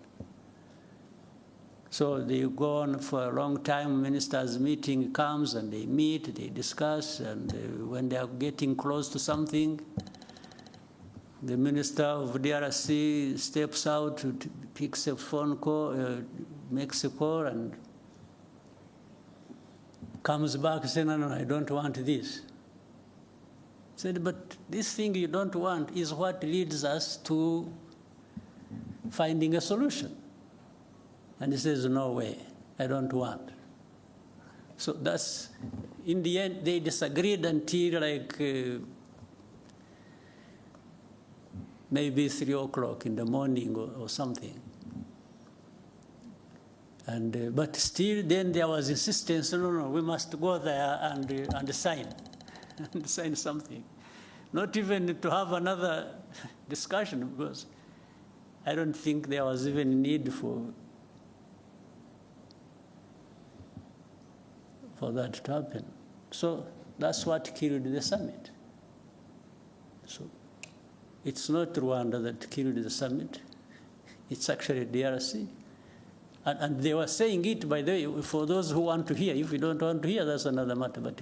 C: So they go on for a long time. Ministers' meeting comes and they meet, they discuss, and when they are getting close to something, the minister of DRC steps out, picks a phone call, makes a call, and comes back and says, no, I don't want this. Said, but this thing you don't want is what leads us to finding a solution. And he says, no way, I don't want. So that's, in the end, they disagreed until like maybe 3 o'clock in the morning or something. And, but still then there was insistence, no, we must go there and sign, and sign something. Not even to have another discussion, because I don't think there was even need for that to happen. So that's what killed the summit. So it's not Rwanda that killed the summit. It's actually DRC. And they were saying it, by the way, for those who want to hear. If you don't want to hear, that's another matter. But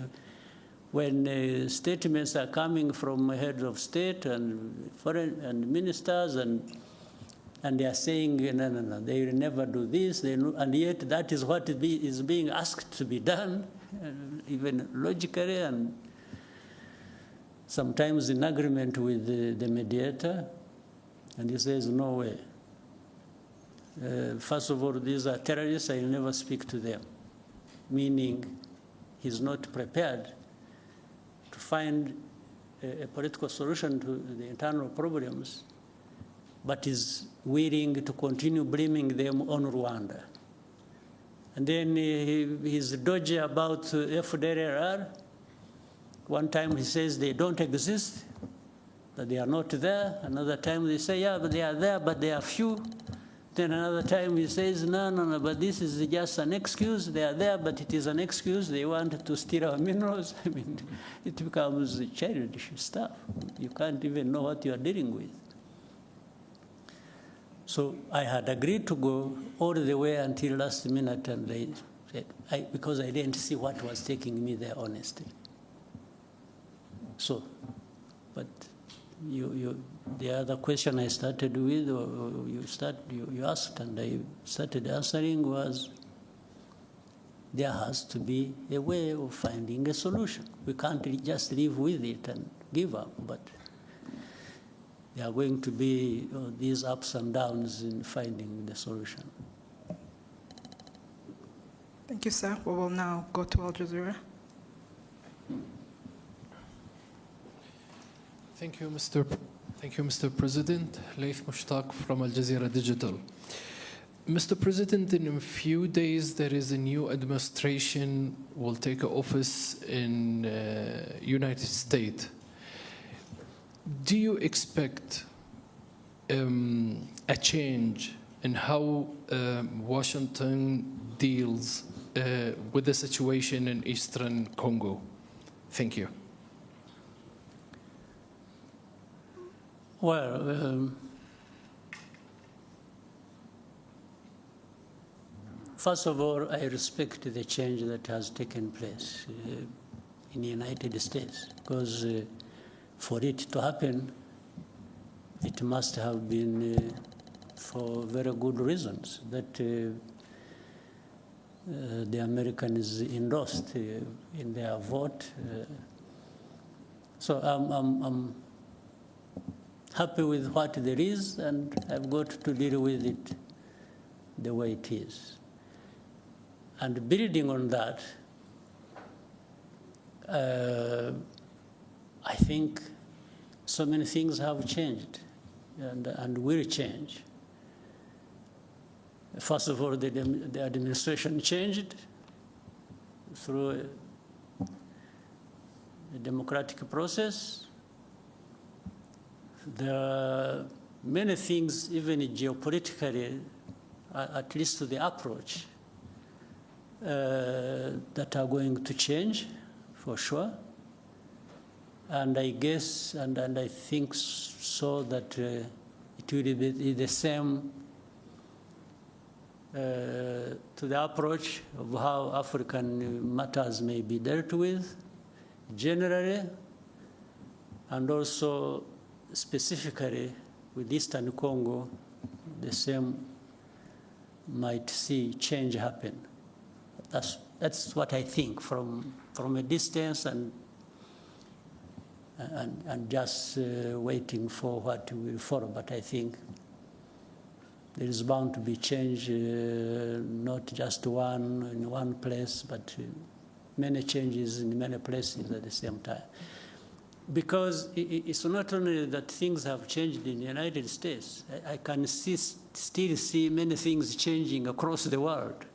C: when statements are coming from heads of state and foreign and ministers, and they are saying, no, they will never do this, and yet that is what is being asked to be done, even logically, and sometimes in agreement with the mediator, and he says, no way. First of all, these are terrorists, I will never speak to them, meaning he's not prepared to find a political solution to the internal problems, but is willing to continue blaming them on Rwanda. And then he's dodgy about FDLR. One time he says they don't exist, that they are not there. Another time they say, yeah, but they are there, but they are few. Then another time he says, no, but this is just an excuse. They are there, but it is an excuse. They want to steal our minerals. I mean, it becomes childish stuff. You can't even know what you are dealing with. So I had agreed to go all the way until last minute, and they said, because I didn't see what was taking me there, honestly. So, but the other question I started with, or you asked, and I started answering was, there has to be a way of finding a solution. We can't just live with it and give up, but there are going to be these ups and downs in finding the solution.
A: Thank you, sir. We will now go to Al Jazeera.
E: Thank you, Mr. President. Laith Mushtaq from Al Jazeera Digital. Mr. President, in a few days, there is a new administration will take office in United States. Do you expect a change in how Washington deals with the situation in Eastern Congo? Thank you.
C: Well, first of all, I respect the change that has taken place in the United States, because for it to happen, it must have been for very good reasons that the Americans endorsed in their vote. So I'm happy with what there is, and I've got to deal with it the way it is. And building on that, I think so many things have changed and will change. First of all, the administration changed through a democratic process. There are many things, even geopolitically, at least to the approach, that are going to change, for sure. And I guess, and I think so, that it will be the same to the approach of how African matters may be dealt with, generally, and also specifically with Eastern Congo, the same might see change happen. That's what I think from a distance and just waiting for what will follow. But I think there is bound to be change, not just one in one place, but many changes in many places at the same time. Because it's not only that things have changed in the United States, I can still see many things changing across the world.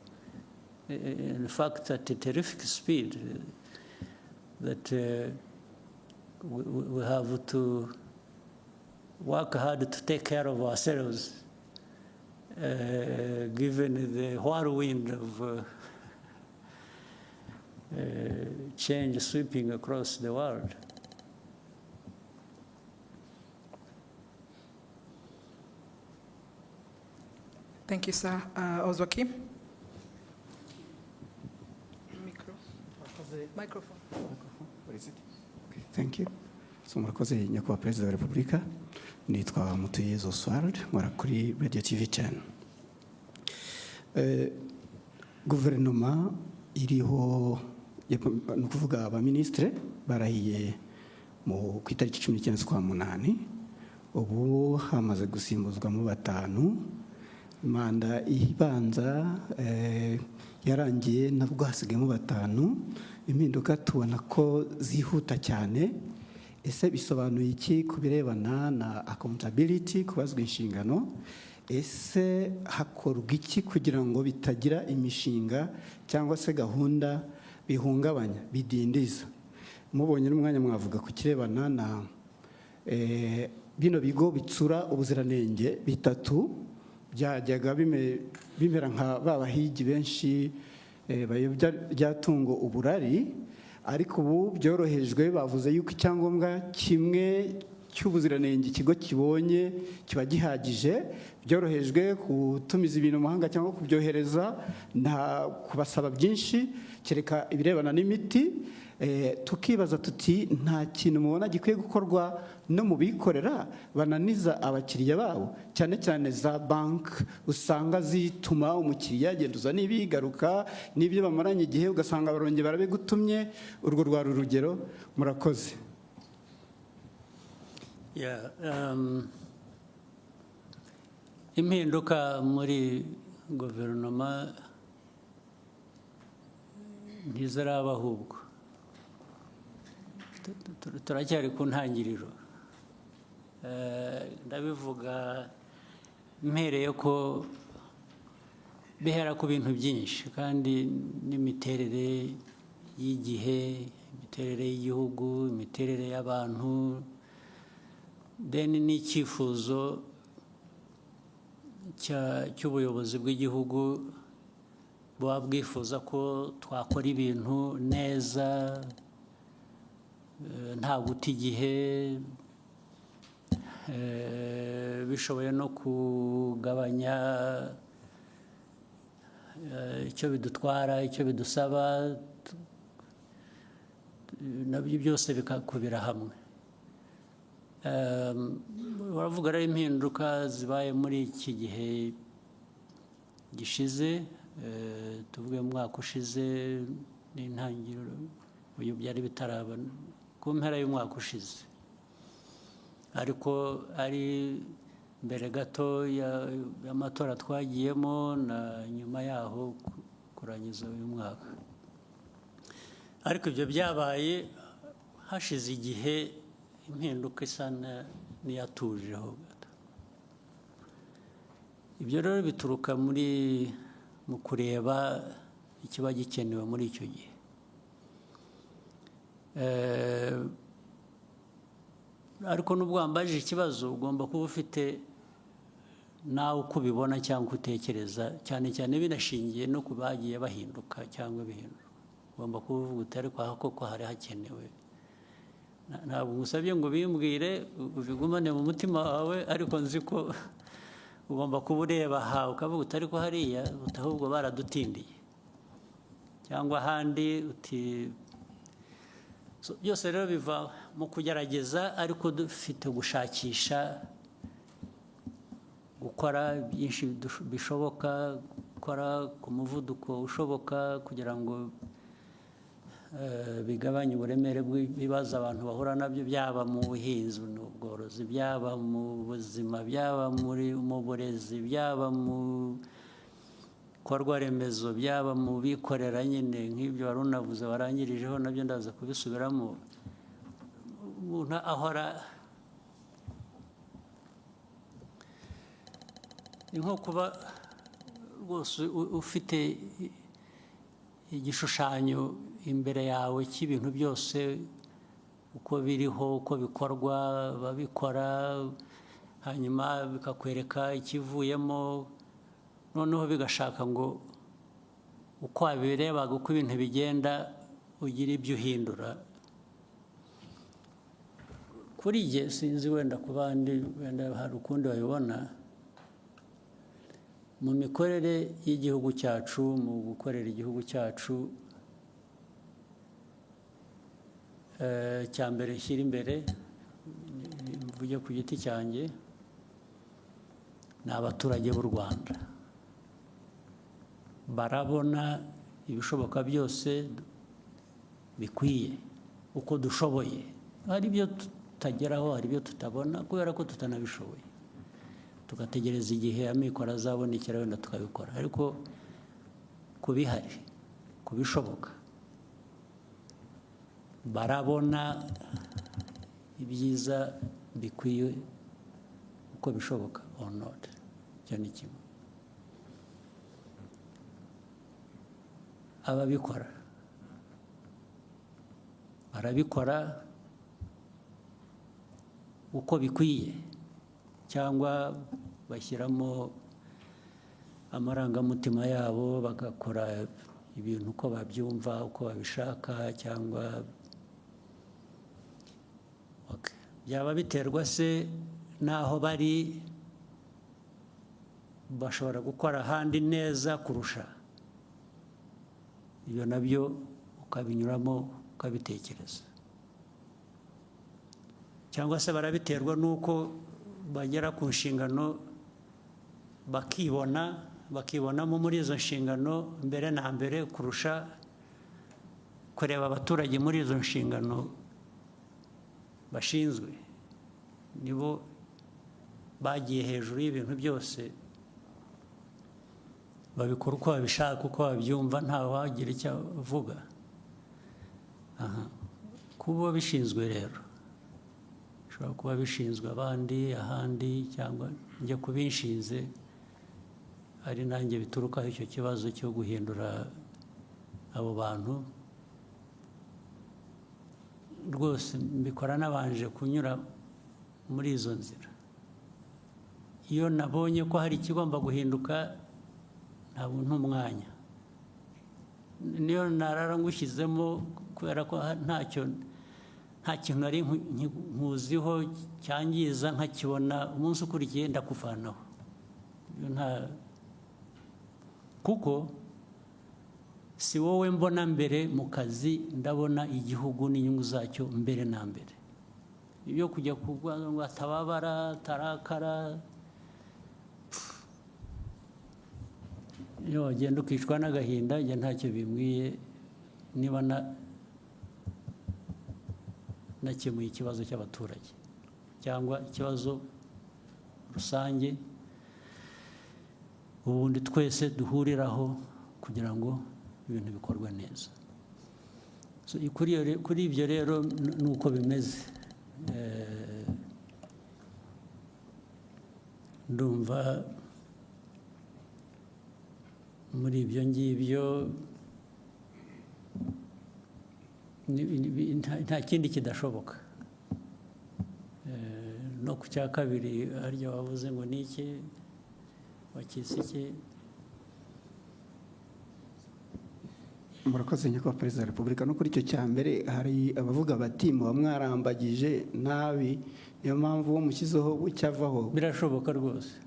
C: In fact, at a terrific speed, that we have to work hard to take care of ourselves, given the whirlwind of change sweeping across the world.
A: Thank you, sir. Ozwaki? Microphone.
F: What is it? Okay, thank you. So murakoze nyakubahwa Perezida wa Repubulika, nitwa Mutuyezu Oswald, nkora kuri Radio TV 10. Guverinoma iriho ni ukuvuga abaministre barahiye ku itariki 19 z'ukwa munani, ubu hamaze gusimbuzwamo 5. Manda ibanza yarangiye nabwo hasigayemo 5. Impinduka tubona ko zihuta cyane. Ese bisobanuye iki ku birebana na accountability, kubazwa inshingano? Ese hakorwa iki kugira ngo bitagira imishinga cyangwa se gahunda bihungabanya, bidindiza? Mubonye n'umwanya mwavuga ku kirebana na bino bigo bitsura ubuziranenge 3 byajyaga bimera nka babahigi benshi bayobya ryatungo uburari, ariko ubu byorohejwe. Bavuze yuko icyangombwa kimwe cy'ubuziranenge ikigo kibonye kiba gihagije, byorohejwe gutumiza ibintu mu mahanga cyangwa kubyohereza, nta kubasaba byinshi, kereka ibirebana n'imiti. tukibaza tuti nta kintu mubona gikwiye gukorwa no mu bikorera bananiza abakiriya babo, cyane cyane za banki usanga zituma umukiriya agenda uzana ibigaruka n'ibyo bamaranye igihe ugasanga barongera barabigutumye. Urwo rwari urugero. Murakoze.
C: Impinduka muri guverinoma ntiziraba, ahubwo turacyari ku ntangiriro. Ndabivuga mpereye ko bihera ku bintu byinshi, kandi n'imiterere y'igihe, imiterere y'igihugu, imiterere y'abantu, n'icyifuzo cy'ubuyobozi bw'igihugu buba bwifuza ko twakora ibintu neza, nta guta igihe, bishoboye no kugabanya icyo bidutwara, icyo bidusaba, nabyo byose bikakubira hamwe. Baravuga rero impinduka zibaye muri iki gihe gishize, tuvuge mu mwaka ushize n'intangiriro, uyu byari bitaraba ku mpera y'umwaka ushize, ariko ari mbere gato y'amatora twagiyemo na nyuma yaho kurangiza uyu mwaka. Ariko ibyo byabaye hashize igihe, impinduka isa n'iyatujeho gato. Ibyo rero bituruka mu kureba ikiba gikenewe muri icyo gihe. Ariko n'ubwo wambajije ikibazo, ugomba kuba ufite nawe uko ubibona cyangwa utekereza, cyane cyane binashingiye no ku bagiye bahinduka cyangwa bihindura. Ugomba kuba uvuga uti ariko aha koko hari hakenewe. Ntabwo ngusabye ngo bimbwire ubigumane mu mutima wawe, ariko nzi ko ugomba kuba ureba aha ukavuga uti ariko hariya ahubwo baradutindiye, cyangwa ahandi uti. Byose rero biva mu kugerageza, ariko dufite gushakisha gukora byinshi bishoboka, gukora ku muvuduko ushoboka kugira ngo bigabanye uburemere bw'ibibazo abantu bahura nabyo, byaba mu buhinzi n'ubworozi, byaba mu buzima, byaba mu burezi, byaba mu bikorwa remezo, byaba mu bikorera nyine nk'ibyo wari unavuze warangirijeho, nabyo ndaza kubisubiramo. Umuntu ahora ni nko kuba rwose ufite igishushanyo imbere yawe cy'ibintu byose uko biriho, uko bikorwa, babikora, hanyuma bikakwereka ikivuyemo, noneho bigashaka ngo uko wabirebaga uko ibintu bigenda ugire ibyo uhindura. Kuri jye sinzi, wenda ku bandi wenda hari ukundi babibona. Mu mikorere y'igihugu cyacu, mu gukorera igihugu cyacu, cya mbere shyira imbere, mvuge ku giti cyanjye, ni abaturage b'u Rwanda. Barabona ibishoboka byose bikwiye uko dushoboye. Hari ibyo tutageraho, hari ibyo tutabona kubera ko tutanabishoboye, tugategereza igihe amikoro azabonekera wenda tukabikora. Ariko ku bihari, ku bishoboka, barabona ibyiza bikwiye uko bishoboka or not. Icyo ni kimwe. Ababikora barabikora uko bikwiye, cyangwa bashyiramo amarangamutima yabo, bagakora ibintu uko babyumva, uko babishaka, cyangwa byaba biterwa se n'aho bari, bashobora gukora ahandi neza kurusha ibyo, nabyo ukabinyuramo ukabitekereza, cyangwa se barabiterwa n'uko bagera ku nshingano bakibonamo muri izo nshingano mbere na mbere kurusha kureba abaturage muri izo nshingano bashinzwe. Nibo bagiye hejuru y'ibintu byose, babikora uko babishaka, uko babyumva, ntawe wagira icyo avuga. Kuba bishinzwe rero, bishobora kuba bishinzwe abandi ahandi, cyangwa njye kubinshinze ari nanjye biturukaho icyo kibazo cyo guhindura abo bantu. Rwose mbikora nabanje kunyura muri izo nzira. Iyo nabonye ko hari ikigomba guhinduka, ntabwo ntumwanya, niyo narara ngushyizemo, kubera ko nta kintu nari nkuziho cyangiza, nkakibona umunsi ukurikiye ndakuvanaho. Kuko si wowe mbona mbere mu kazi, ndabona igihugu n'inyungu zacyo mbere na mbere. Ibyo kujya kuvuga ngo atababara, atarakara, iyo wagenda ukicwa n'agahinda, njye ntacyo bimbwiye niba nakemuye ikibazo cy'abaturage cyangwa ikibazo rusange, ubundi twese duhuriraho kugira ngo ibintu bikorwe neza. Kuri ibyo rero ni uko bimeze. Ndumva muri ibyo ngibyo nta kindi kidashoboka. No ku cya kabiri harya wavuze ngo ni iki, wakise iki?
F: Murakoze nyakubahwa Perezida wa Repubulika. No kuri icyo cya mbere hari abavuga bati muba mwarambagije nabi, niyo mpamvu uwo mushyizeho bucyavaho.
C: Birashoboka rwose,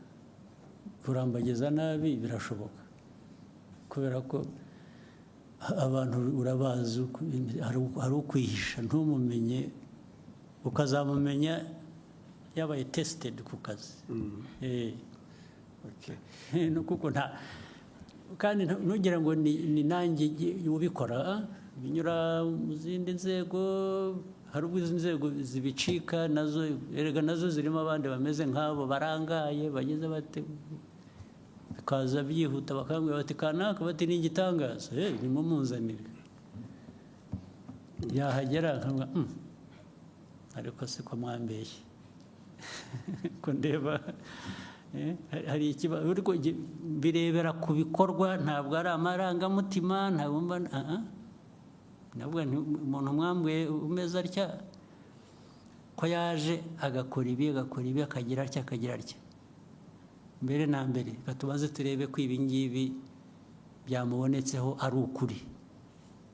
C: kurambagiza nabi birashoboka, kubera ko abantu urabazi, hari ukwihisha ntumumenye, ukazamumenya yabaye tested ku kazi. Kuko kandi ntugira ngo ni nanjye ubikora, binyura mu zindi nzego. Hari ubwo izi nzego zibicika nazo, erega nazo zirimo abandi bameze nk'abo barangaye, bageze bate, bikaza byihuta bakambwira bati kanaka, bati ni igitangaza, nimumuzanire. Yahagera akavuga ariko se ko mwambeshye ko ndeba hari ikibazo. Birebera ku bikorwa, ntabwo ari amarangamutima. Ntabwo umuntu mwambwiye umeze atya ko yaje agakora ibi akagira atya. Mbere na mbere tubaze turebe ko ibi ngibi byamubonetseho ari ukuri,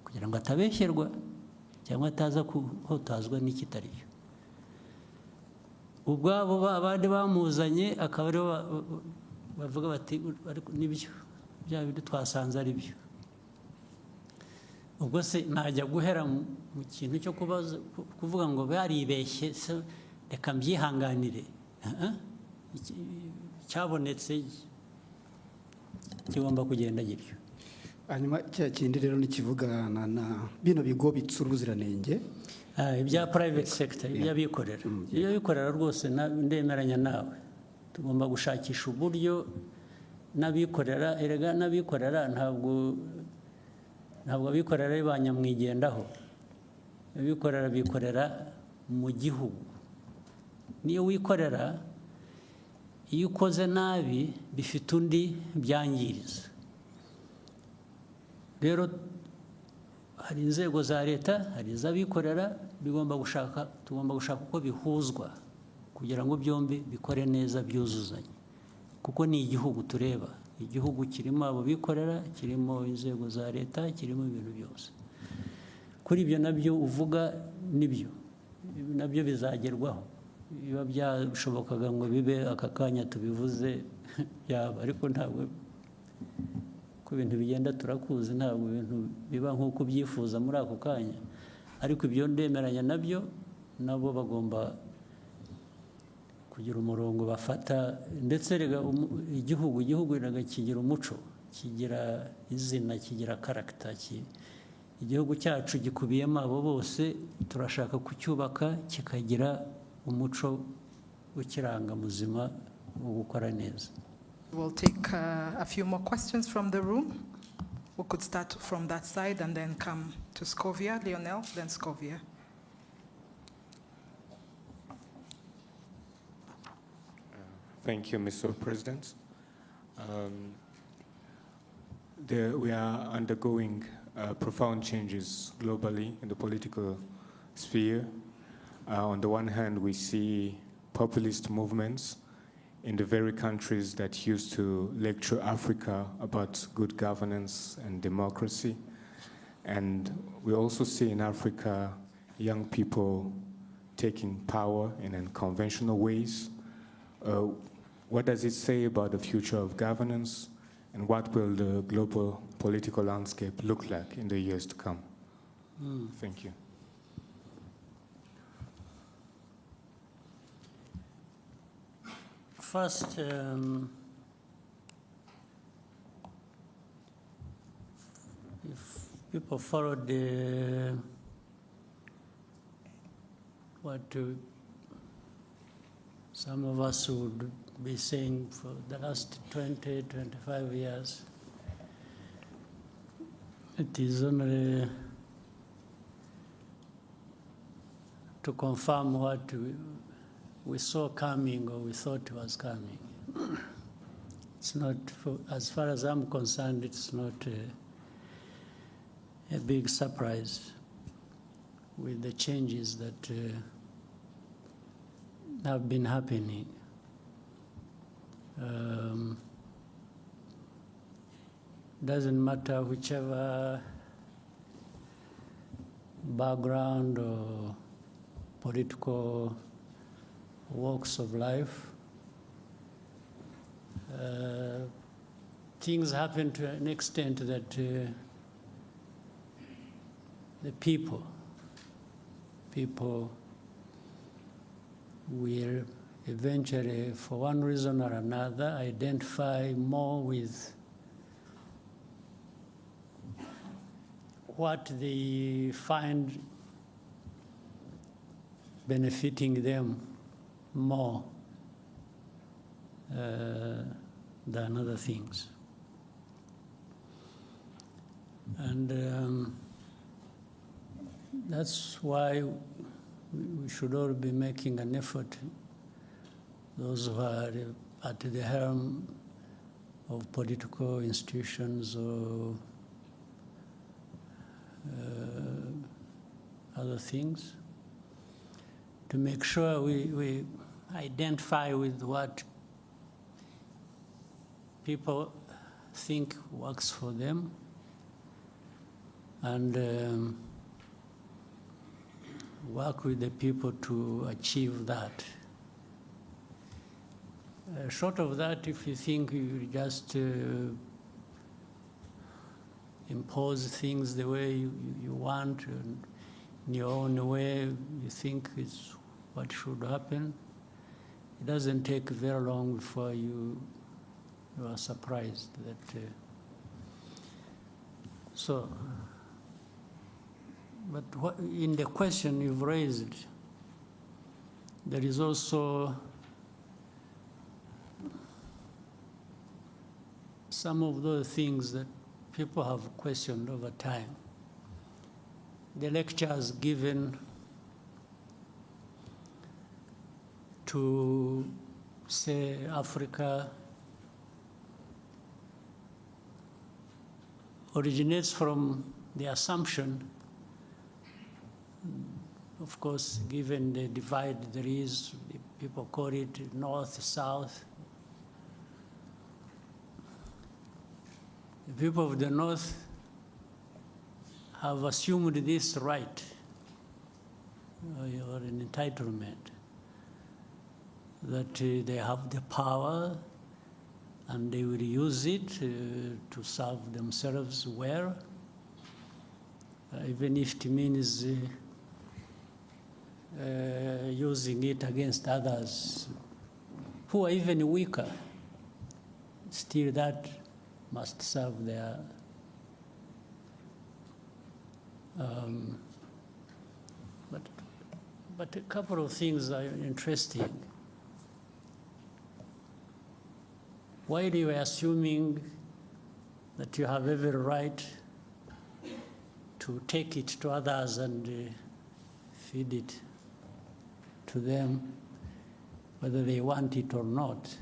C: kugira ngo atabeshyerwa cyangwa ataza kuhotazwa n'ikitari cyo. Ubwabo abandi bamuzanye akaba aribo bavuga bati nibyo, bya bindi twasanze ari byo. Ubwo se najya guhera mu kintu cyo kuvuga ngo baribeshye, reka mbyihanganire. Cyabonetse kigomba kugenda gityo.
F: Hanyuma cya kindi rero nikivugana na bino bigo bitsura ubuziranenge,
C: ibya private sector, iby'abikorera. Iyo bikorera rwose ndemeranya nawe, tugomba gushakisha uburyo n'abikorera. Erega n'abikorera ntabwo abikorera ari ba nyamwigendaho. Abikorera bikorera mu gihugu. Niyo wikorera, iyo ukoze nabi bifite undi byangiriza. Rero hari inzego za leta, hari iz'abikorera, tugomba gushaka uko bihuzwa kugira ngo byombi bikore neza, byuzuzanye. Kuko ni igihugu tureba, igihugu kirimo abo bikorera, kirimo inzego za leta, kirimo ibintu byose. Kuri ibyo nabyo uvuga nibyo, nabyo bizagerwaho. Biba byashobokaga ngo bibe aka kanya tubivuze yaba, ariko ntabwo, ko ibintu bigenda turakuzi, ntabwo ibintu biba nk'uko ubyifuza muri ako kanya. ariko ibyo ndemeranya nabyo nabo bagomba kugira umurongo bafata, ndetse rega igihugu rega kigira umuco, kigira izina, kigira karagita. Igihugu cyacu gikubiyemo abo bose, turashaka kucyubaka kikagira umuco ukiranga muzima wo gukora neza.
A: We'll take a few more questions from the room. We could start from that side and then come to Scovia. Lionel, then Scovia.
G: Thank you, Mr. President. We are undergoing profound changes globally in the political sphere. On the one hand, we see populist movements in the very countries that used to lecture Africa about good governance and democracy. And we also see in Africa young people taking power in unconventional ways. What does it say about the future of governance, and what will the global political landscape look like in the years to come? Thank you.
C: First, if people followed some of us would be saying for the last 20, 25 years, it is only to confirm what we saw coming, or we thought was coming. It's not, as far as I'm concerned, it's not a big surprise with the changes that have been happening. Doesn't matter whichever background or political walks of life. Things happen to an extent that the people will eventually, for one reason or another, identify more with what they find benefiting them more than other things. And that's why we should all be making an effort, those who are at the helm of political institutions or other things, to make sure we identify with what people think works for them, and work with the people to achieve that. Short of that, if you think you just impose things the way you want, and in your own way you think is what should happen, it doesn't take very long before you are surprised that. But in the question you've raised, there is also some of those things that people have questioned over time. The lectures given to, say, Africa originates from the assumption, of course, given the divide there is, people call it north, south. The people of the north have assumed this right, or an entitlement, that they have the power and they will use it to serve themselves well, even if it means using it against others who are even weaker. Still, that must serve their but a couple of things are interesting. While you are assuming that you have every right to take it to others and feed it to them, whether they want it or not.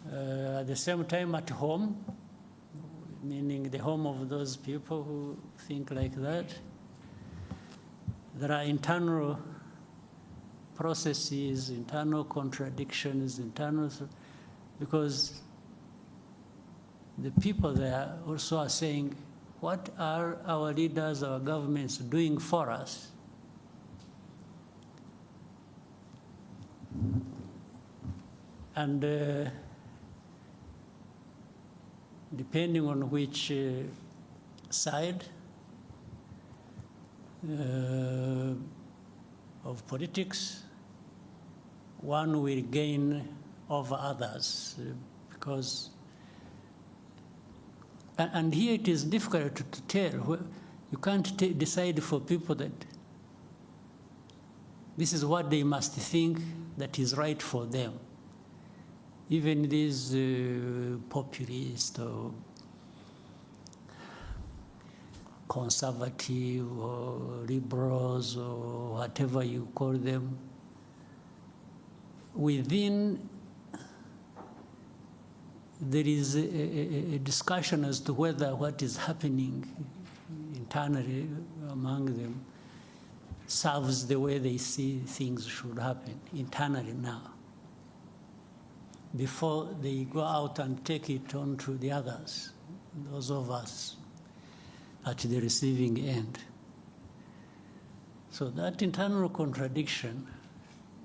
C: At the same time, at home, meaning the home of those people who think like that, there are internal processes, internal contradictions, because the people there also are saying, what are our leaders, our governments doing for us? And depending on which side of politics, one will gain over others, because, and here it is difficult to tell. You can't decide for people that this is what they must think that is right for them. Even these populist or conservative or liberals or whatever you call them, within there is a discussion as to whether what is happening internally among them serves the way they see things should happen internally now, before they go out and take it on to the others, those of us at the receiving end. So that internal contradiction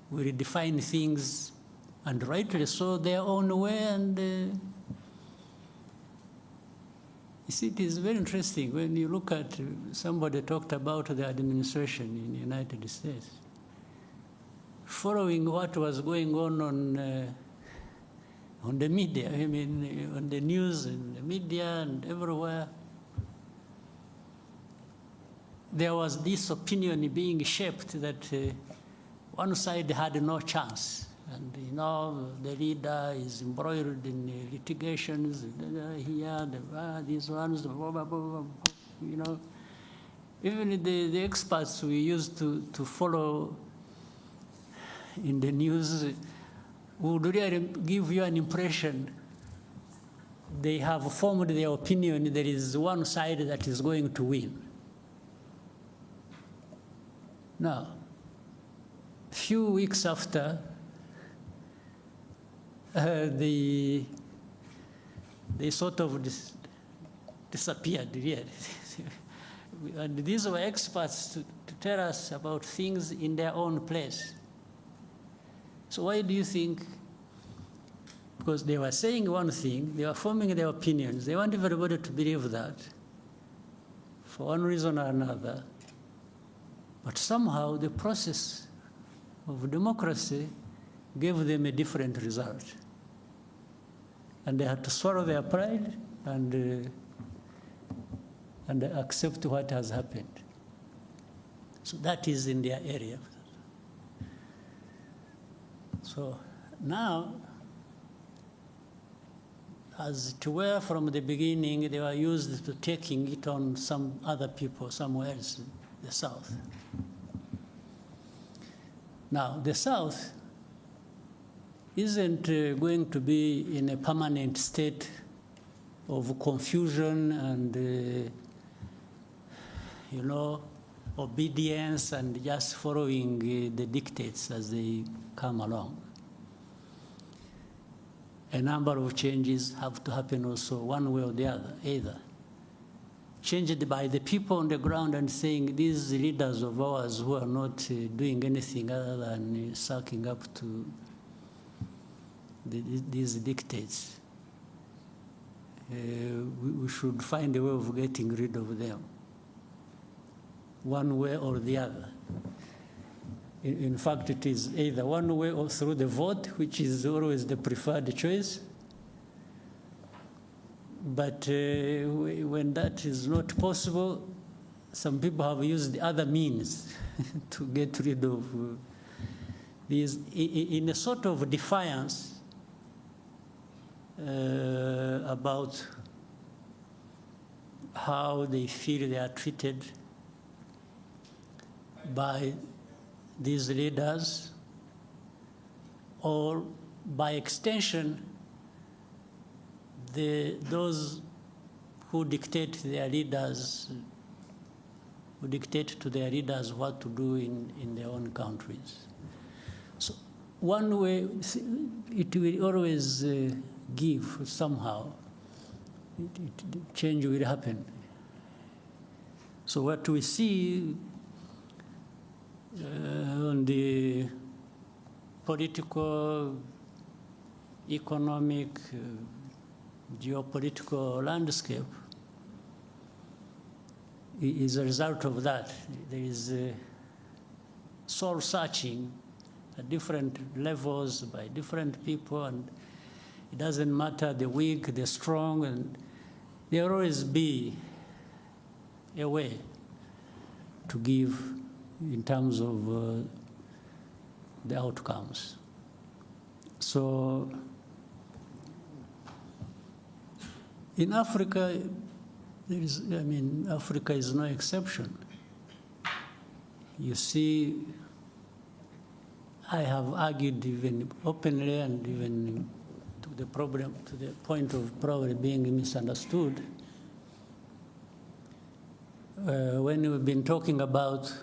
C: will define things, and rightly so, their own way. And you see, it is very interesting when you look at, somebody talked about the administration in the United States. Following what was going on the media, I mean, on the news and the media and everywhere, there was this opinion being shaped that one side had no chance. And, you know, the leader is embroiled in litigations, here, these ones, blah, blah, blah, blah, you know. Even the experts we used to follow in the news would really give you an impression they have formed their opinion there is one side that is going to win. Now, a few weeks after, they sort of disappeared, really. And these were experts to tell us about things in their own place. So why do you think? Because they were saying one thing, they were forming their opinions. They want everybody to believe that for one reason or another. But somehow the process of democracy gave them a different result. And they had to swallow their pride and accept what has happened. So that is in their area. So now, as it were from the beginning, they were used to taking it on some other people somewhere else in the South. Now, the South isn't going to be in a permanent state of confusion and, obedience and just following the dictates as they come along. A number of changes have to happen also one way or the other, either changed by the people on the ground and saying these leaders of ours who are not doing anything other than sucking up to these dictates. We should find a way of getting rid of them. one way or the other. In fact, it is either one way or through the vote, which is always the preferred choice. But when that is not possible, some people have used the other means to get rid of these, in a sort of defiance about how they feel they are treated by these leaders, or by extension, those who dictate their leaders, who dictate to their leaders what to do in their own countries. So one way, it will always give somehow, change will happen. So what we see on the political, economic, geopolitical landscape is a result of that. There is soul searching at different levels by different people, and it doesn't matter the weak, the strong, and there will always be a way to give in terms of the outcomes. So in Africa, Africa is no exception. You see, I have argued even openly and even to the point of probably being misunderstood. When we've been talking about,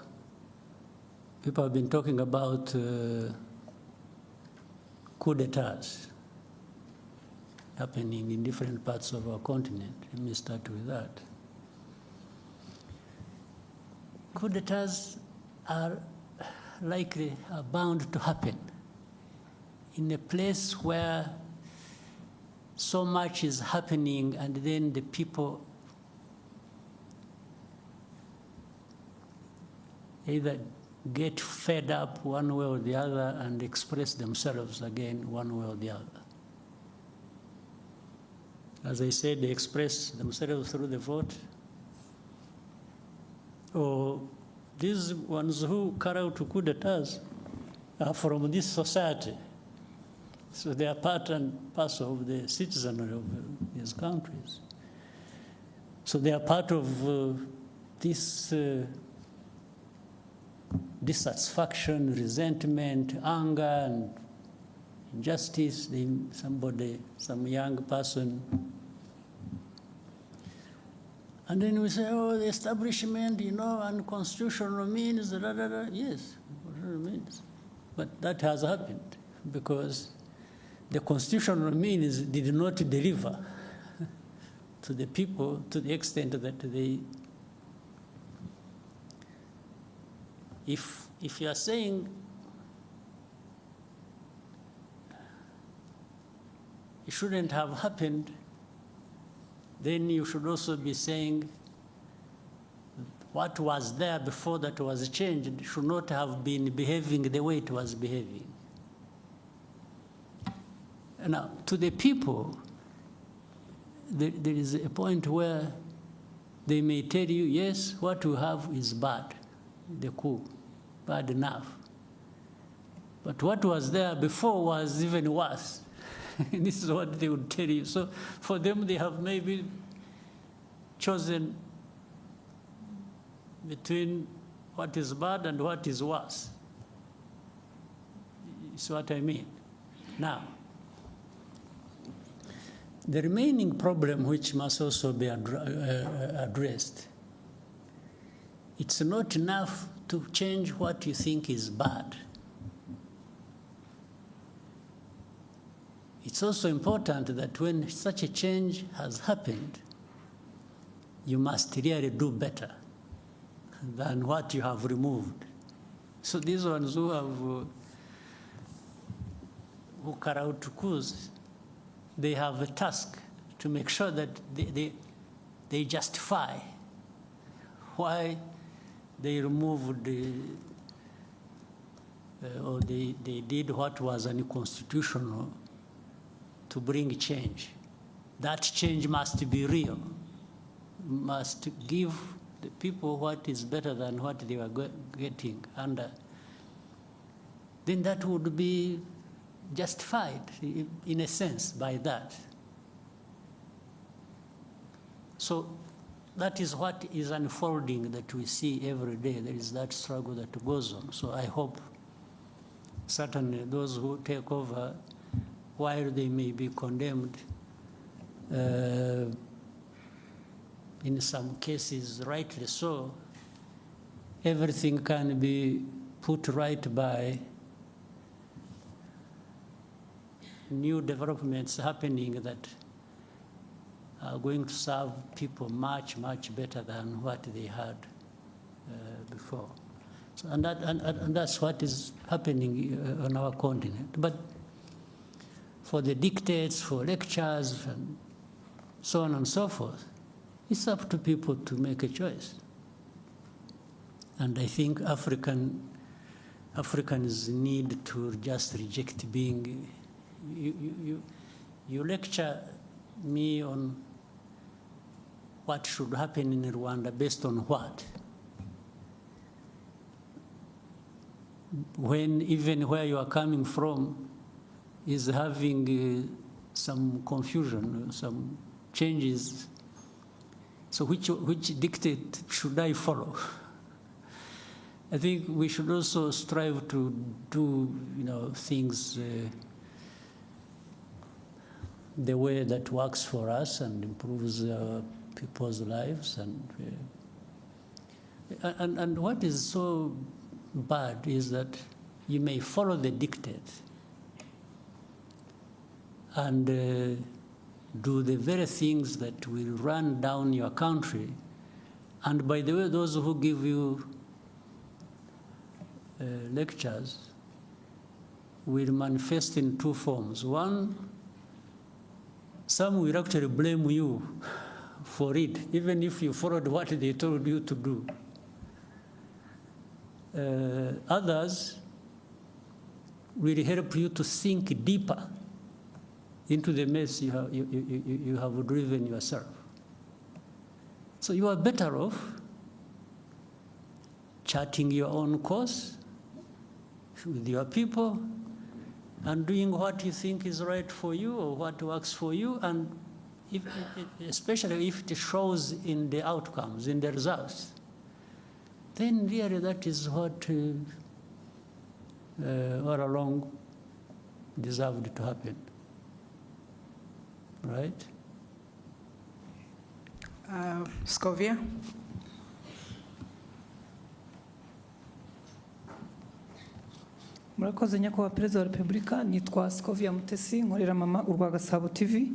C: people have been talking about coup d'etats happening in different parts of our continent. Let me start with that. Coup d'etats are bound to happen in a place where so much is happening, and then the people either get fed up one way or the other and express themselves again one way or the other. As I said, they express themselves through the vote, or these ones who carry out coup d'etats are from this society. So they are part and parcel of the citizenry of these countries. So they are part of this dissatisfaction, resentment, anger, and injustice. Some young person. And then we say, oh, the establishment, unconstitutional means, Yes, constitutional means. But that has happened because the constitutional means did not deliver to the people to the extent that they, if you are saying it shouldn't have happened, then you should also be saying what was there before that was changed should not have been behaving the way it was behaving. Now, to the people, there is a point where they may tell you, yes, what you have is bad, the coup, bad enough. But what was there before was even worse. This is what they would tell you. So for them, they have maybe chosen between what is bad and what is worse. It's what I mean. Now, the remaining problem, which must also be addressed, it's not enough to change what you think is bad. It's also important that when such a change has happened, you must really do better than what you have removed. So these ones who carry out coups, they have a task to make sure that they justify why they removed or they did what was unconstitutional to bring change. That change must be real, must give the people what is better than what they were getting. And then that would be justified, in a sense, by that. So that is what is unfolding that we see every day. There is that struggle that goes on. So I hope certainly those who take over, while they may be condemned, in some cases rightly so, everything can be put right by new developments happening that are going to serve people much, much better than what they had before. So, and that's what is happening on our continent. But for the dictates, for lectures, and so on and so forth, it's up to people to make a choice. And I think Africans need to just reject being, you lecture me on what should happen in Rwanda based on what? When even where you are coming from is having some confusion, some changes. So which dictate should I follow? I think we should also strive to do, things the way that works for us and improves people's lives. And what is so bad is that you may follow the dictate and do the very things that will run down your country. And by the way, those who give you lectures will manifest in two forms. One, some will actually blame you for it, even if you followed what they told you to do. Others will help you to sink deeper into the mess you have driven yourself. So you are better off charting your own course with your people and doing what you think is right for you or what works for you, and especially if it shows in the outcomes, in the results, then really that is what all along deserved to happen. Right?
A: Scovia?
H: murakoze nyakubahwa perezida wa repubulika, nitwa Scovia Mutesi, nkorera mama urwa Gasabo TV.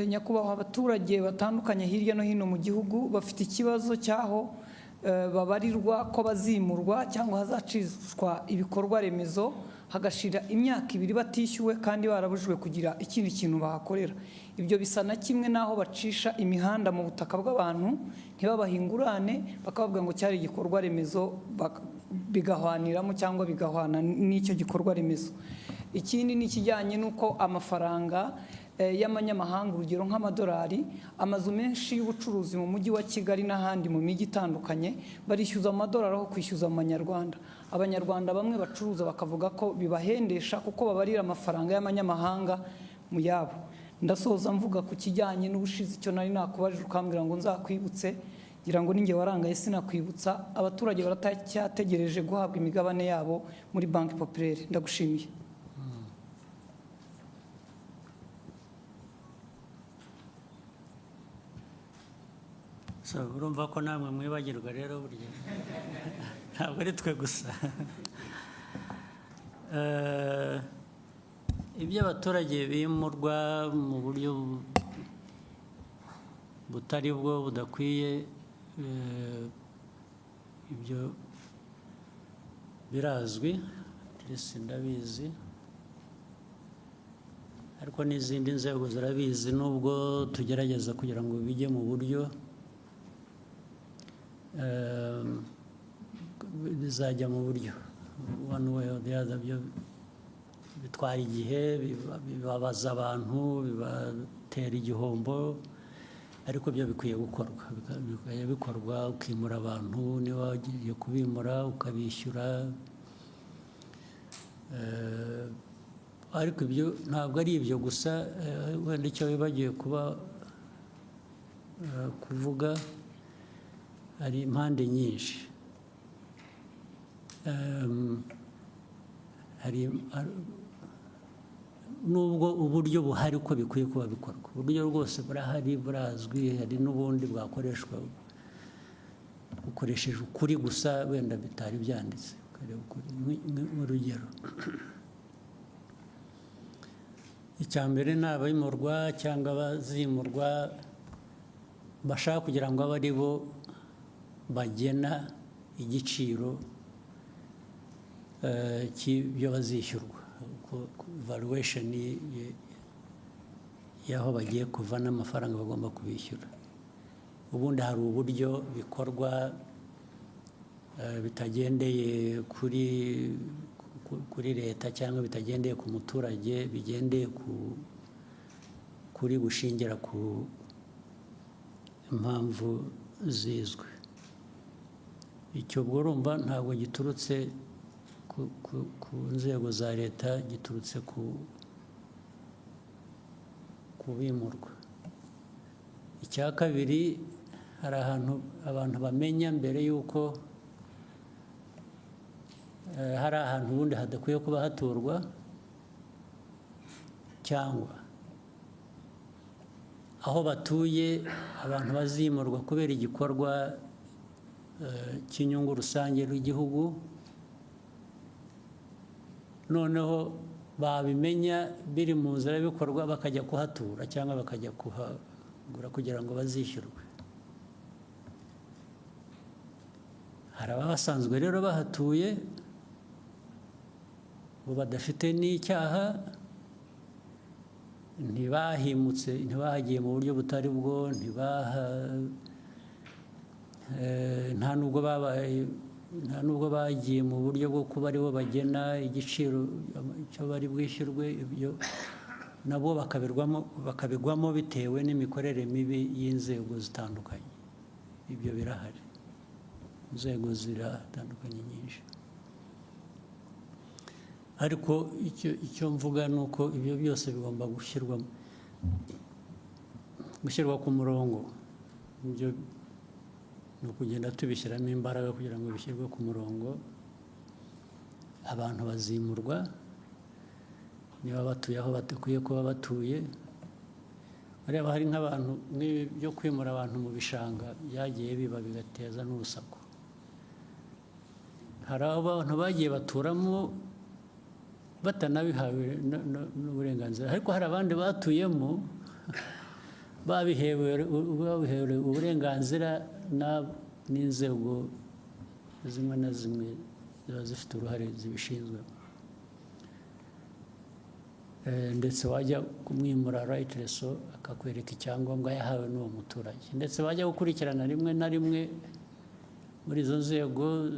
H: Nyakubahwa, abaturage batandukanye hirya no hino mu gihugu bafite ikibazo cyaho babarirwa ko bazimurwa cyangwa hazacishwa ibikorwa remezo hagashira imyaka 2 batishyuwe kandi barabujwe kugira ikindi kintu bahakorera. Ibyo bisa na kimwe naho bacisha imihanda mu butaka bw'abantu ntibabahingurane bakavuga ngo cyari igikorwa remezo bigahwaniramo cyangwa bigahwana n'icyo gikorwa remezo. Ikindi ni kijyanye nuko amafaranga y'amanyamahanga, urugero nk'amadolari, amazu menshi y'ubucuruzi mu mujyi wa Kigali n'ahandi mu mijyi itandukanye barishyuza amadolari aho kwishyuza mu manyarwanda. Abanyarwanda bamwe bacuruza bakavuga ko bibahendesha kuko babarira amafaranga y'amanyamahanga mu yabo. Ndasoza mvuga ku kijyanye n'ubushizi icyo nari nakubajije ukambwira ngo nzakwibutse, ngira ngo ninge warangaye sinakwibutsa. Abaturage baratacyategereje guhabwa imigabane yabo muri Banki Populaire. Ndagushimiye.
C: So urumva ko namwe mwibagirwa rero burya ntabwo ari twe gusa. Ibyo abaturage bimurwa mu buryo butari bwo budakwiye, ibyo birazwi, ndetse ndabizi, ariko n'izindi nzego zirabizi, nubwo tugerageza kugira ngo bijye mu buryo bizajya mu buryo one way or the other. Byo bitwara igihe, bibabaza abantu, bibatera igihombo, ariko byo bikwiye gukorwa. Bikwiye bikorwa, ukimura abantu, niba wagiye kubimura ukabishyura. Ariko ibyo ntabwo ari ibyo gusa, wenda icyo wibagiwe kuvuga, hari impande nyinshi. Nubwo uburyo buhari ko bikwiye kuba bikorwa, uburyo rwose burahari, burazwi, hari n'ubundi bwakoreshwa bukoresheje ukuri gusa, wenda bitari byanditse. Nk'urugero, icya mbere ni abimurwa cyangwa abazimurwa bashaka kugira ngo abe ari bo bagena igiciro cy'ibyo bazishyurwa, valuation y'aho bagiye kuva n'amafaranga bagomba kubishyura. Ubundi hari uburyo bikorwa bitagendeye kuri leta cyangwa bitagendeye ku muturage, bigendeye kuri gushingira ku impamvu zizwi. Icyo ubwo urumva ntabwo giturutse ku nzego za leta, giturutse ku bimurwa. Icya kabiri, hari ahantu abantu bamenya mbere y'uko hari ahantu ubundi hadakwiye kuba haturwa, cyangwa aho batuye abantu bazimurwa kubera igikorwa cy'inyungu rusange rw'igihugu, noneho babimenya biri mu nzira bikorwa bakajya kuhatura cyangwa bakajya kuhagura kugira ngo bazishyurwe. Hari abasanzwe rero bahatuye bo badafite n'icyaha, ntibahimutse, ntibahagiye mu buryo butari bwo, nta nubwo bagiye mu buryo bwo kuba aribo bagena igiciro cyo bari bwishyurwe. Ibyo nabo bakabigwamo bitewe n'imikorere mibi y'inzego zitandukanye. Ibyo birahari, inzego ziratandukanye nyinshi. Ariko icyo mvuga ni uko ibyo byose bigomba gushyirwa ku murongo. Ibyo ni ukugenda tubishyiramo imbaraga kugira ngo bishyirwe ku murongo. Abantu bazimurwa niba batuye aho badakwiye kuba batuye. Ureba hari nk'abantu byo kwimura abantu mu bishanga byagiye biba bigateza n'urusaku. Hari abantu bagiye baturamo batanabihawe n'uburenganzira, ariko hari abandi batuyemo babihewe uburenganzira n'inzego zimwe na zimwe ziba zifite uruhare zibishinzwe. Ndetse wajya kumwimura rightly akakwereka icyangombwa yahawe n'uwo muturage, ndetse wajya gukurikirana rimwe na rimwe muri izo nzego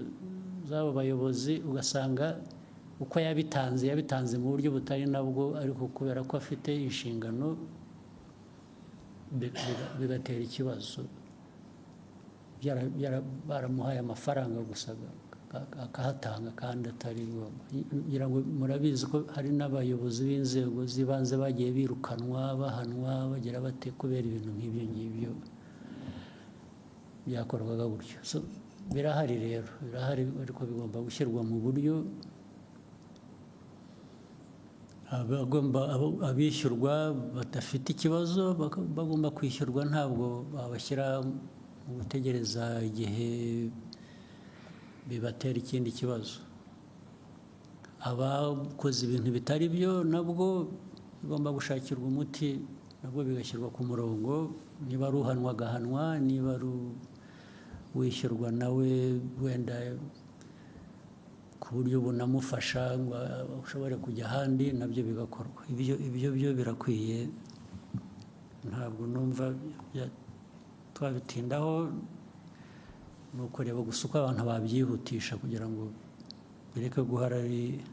C: z'abo bayobozi ugasanga uko yabitanze mu buryo butari nabwo, ariko kubera ko afite inshingano bigatera ikibazo. Baramuhaye amafaranga gusa akahatanga kandi atari ngombwa. Ngira ngo murabizi ko hari n'abayobozi b'inzego z'ibanze bagiye birukanwa, bahanwa, bagira bate kubera ibintu nk'ibyo ngibyo byakorwaga gutyo. Birahari rero, birahari, ariko bigomba gushyirwa mu buryo abishyurwa badafite ikibazo bagomba kwishyurwa, ntabwo babashyira mu gutegereza igihe bibatera ikindi kibazo. Abakoze ibintu bitari byo nabwo bigomba gushakirwa umuti, nabwo bigashyirwa ku murongo. Niba ari uhanwa agahanwa, niba ari wishyurwa nawe wenda ku buryo bunamufasha ngo ushobore kujya ahandi, nabyo bigakorwa. Ibyo byo birakwiye, ntabwo numva twabitindaho. ni ukureba gusa uko abantu babyihutisha kugira ngo bireke guhara ari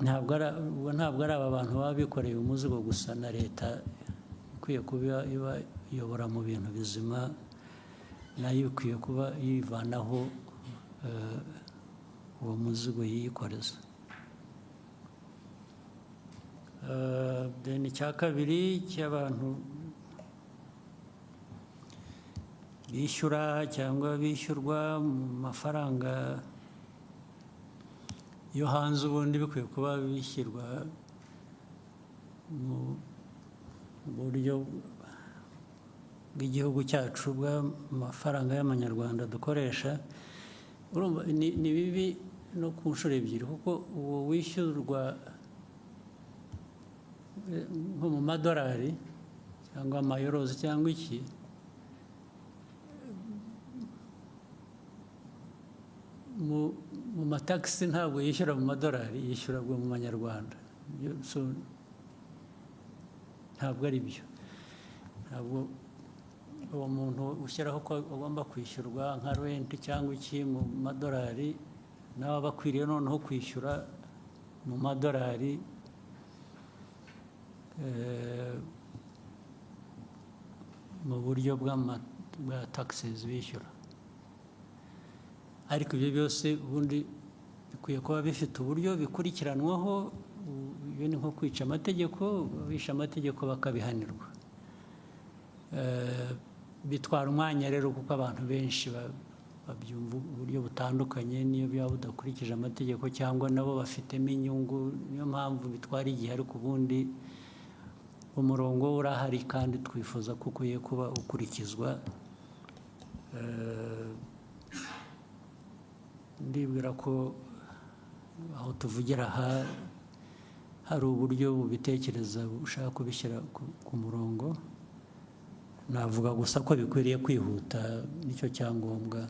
C: ntabwo ari aba bantu baba bikoreye umuzigo gusa, na leta ikwiye kuba ibiyobora mu bintu bizima, nayo ikwiye kuba yivanaho uwo muzigo yikoreza. Then icya kabiri cy'abantu bishyura cyangwa bishyurwa mu mafaranga yo hanze, ubundi bikwiye kuba bishyirwa mu buryo bw'igihugu cyacu bw'amafaranga y'amanyarwanda dukoresha. Urumva ni bibi no ku nshuro ebyiri, kuko uwo wishyurwa nko mu madolari cyangwa amayorozi cyangwa iki, mu matagisi ntabwo yishyura mu madolari, yishyura mu manyarwanda. Ntabwo ari byo. Ntabwo uwo muntu ushyiraho ko agomba kwishyurwa nka renti cyangwa iki mu madolari, nawe aba akwiriye noneho kwishyura mu madolari mu buryo bwa taxes bishyura. Ariko ibyo byose ubundi bikwiye kuba bifite uburyo bikurikiranwaho. Iyo ni nko kwica amategeko, bishe amategeko bakabihanirwa. Bitwara umwanya rero, kuko abantu benshi babyumva uburyo butandukanye, niyo byaba budakurikije amategeko cyangwa nabo bafitemo inyungu, niyo mpamvu bitwara igihe. Ariko ubundi umurongo urahari kandi twifuza ko ukwiye kuba ukurikizwa. Ndibwira ko aho tuvugira aha hari uburyo bubitekereza bushaka kubishyira ku murongo. Navuga gusa ko bikwiriye kwihuta, nicyo cyangombwa,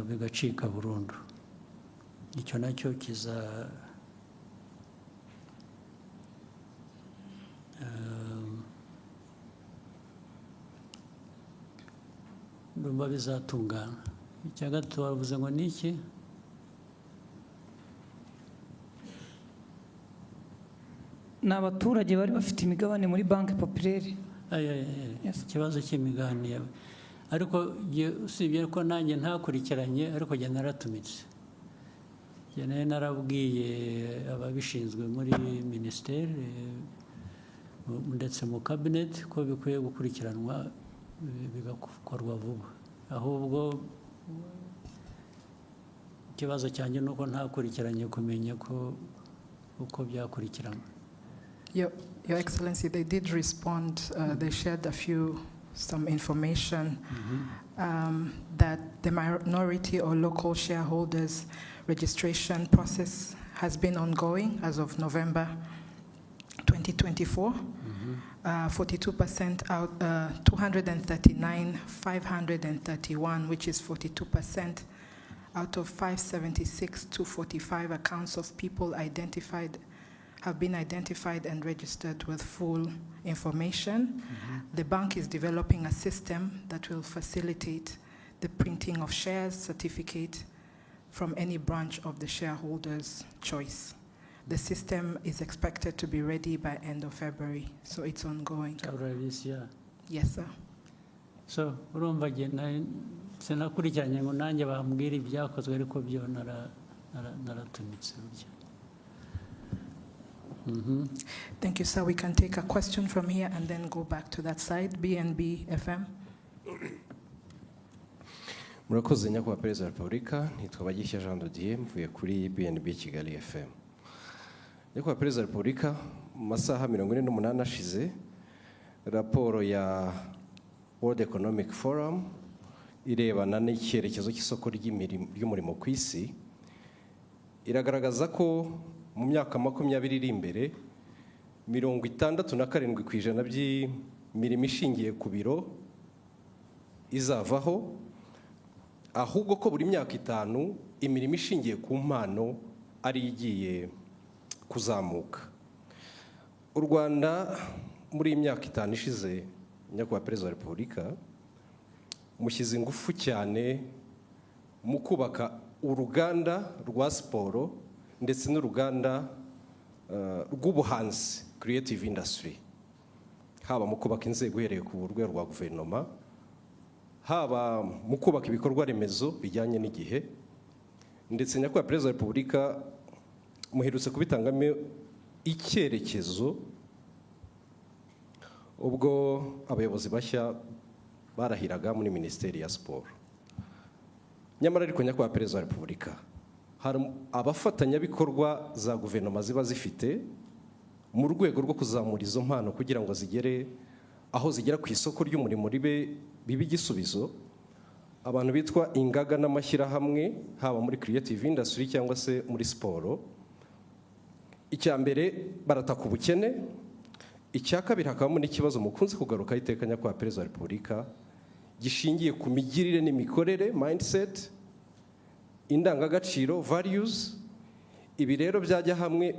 C: bigacika burundu. Icyo nacyo ndumva bizatungana. Icya gatatu bavuze ngo ni iki?
H: Ni abaturage bari bafite imigabane muri banki populaire.
C: Ikibazo cy'imigabane. Ariko usibye ko nanjye ntakurikiranye, ariko njye naratumitse. Njye nayo narabwiye ababishinzwe muri minisiteri ndetse mu kabineti ko bikwiye gukurikiranwa bigakorwa vuba. Ahubwo ikibazo cyanjye ni uko ntakurikiranye kumenya ko uko byakurikiranwa.
A: Your Excellency, they did respond. They shared some information that the minority or local shareholders registration process has been ongoing as of November 2024. 42% out, 239,531, which is 42% out of 576 to 45 accounts of people have been identified and registered with full information. The bank is developing a system that will facilitate the printing of shares certificate from any branch of the shareholder's choice. The system is expected to be ready by end of February, so it's ongoing.
C: February this year.
A: Yes, sir.
C: So, urumva sinakurikiranye ngo nanjye bambwira ibyakozwe, ariko byo naratumitse burya.
A: Thank you, sir. We can take a question from here and then go back to that side. BNB FM.
I: Murakoze nyakubahwa Perezida wa Repubulika, nitwa Bagishya Jean de Dieu, mvuye kuri BNB Kigali FM. Nyakubahwa Perezida wa Repubulika, mu masaha 48 ashize, raporo ya World Economic Forum irebana n'icyerekezo cy'isoko ry'umurimo ku isi iragaragaza ko mu myaka 20 iri imbere 67% by'imirimo ishingiye ku biro izavaho, ahubwo ko buri myaka 5 imirimo ishingiye ku mpano ari igiye kuzamuka. U Rwanda muri imyaka 5 ishize, nyakubahwa Perezida wa Repubulika, mushyize ingufu cyane mu kubaka uruganda rwa siporo ndetse n'uruganda rw'ubuhanzi creative industry, haba mu kubaka inzego uhereye ku rwego rwa guverinoma, haba mu kubaka ibikorwa remezo bijyanye n'igihe, ndetse nyakubahwa perezida wa repubulika muherutse kubitangamo icyerekezo ubwo abayobozi bashya barahiraga muri minisiteri ya siporo. Nyamara ariko nyakubahwa perezida wa repubulika, hari abafatanyabikorwa za guverinoma ziba zifite mu rwego rwo kuzamura izo mpano kugira ngo zigere aho zigera ku isoko ry'umurimo bibe igisubizo. Abantu bitwa ingaga n'amashyirahamwe, haba muri creative industry cyangwa se muri siporo. Icya mbere barataka ubukene, icya kabiri hakabamo n'ikibazo mukunze kugaruka iteka nyakubahwa perezida wa repubulika gishingiye ku migirire n'imikorere, mindset, indangagaciro, values. Ibi rero byajya hamwe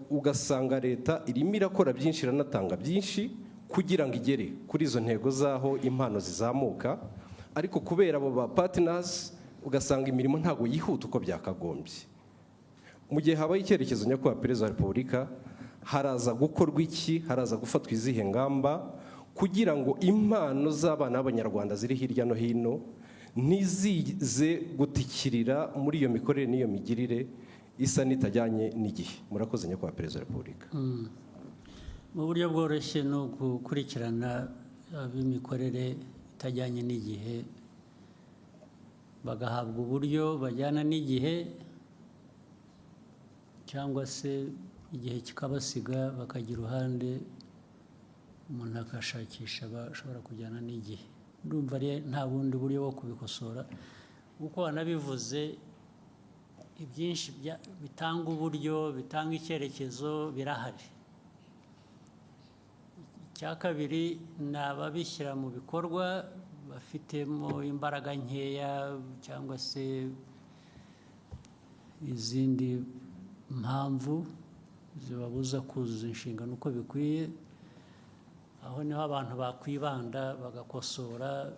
I: ugasanga leta irimo irakora byinshi, iranatanga byinshi kugira ngo igere kuri izo ntego zaho impano zizamuka, ariko kubera abo ba partners ugasanga imirimo ntabwo yihuta uko byakagombye. Mu gihe habaye icyerekezo nyakubahwa perezida wa repubulika, haraza gukorwa iki, haraza gufatwa izihe ngamba kugira ngo impano z'abana b'abanyarwanda ziri hirya no hino ntizize gutikirira muri iyo mikorere n'iyo migirire isa n'itajyanye n'igihe. Murakoze nyakubahwa perezida wa repubulika.
C: Mu buryo bworoshye ni ugukurikirana ab'imikorere itajyanye n'igihe, bagahabwa uburyo bajyana n'igihe, cyangwa se igihe kikabasiga bakagira uruhande umuntu akashakisha bashobora kujyana n'igihe. Ndumva nta bundi buryo bwo kubikosora, kuko wanabivuze ibyinshi bitanga uburyo, bitanga icyerekezo birahari. Icya kabiri ni ababishyira mu bikorwa bafitemo imbaraga nkeya cyangwa se izindi mpamvu zibabuza kuzuza inshingano uko bikwiye. Aho niho abantu bakwibanda bagakosora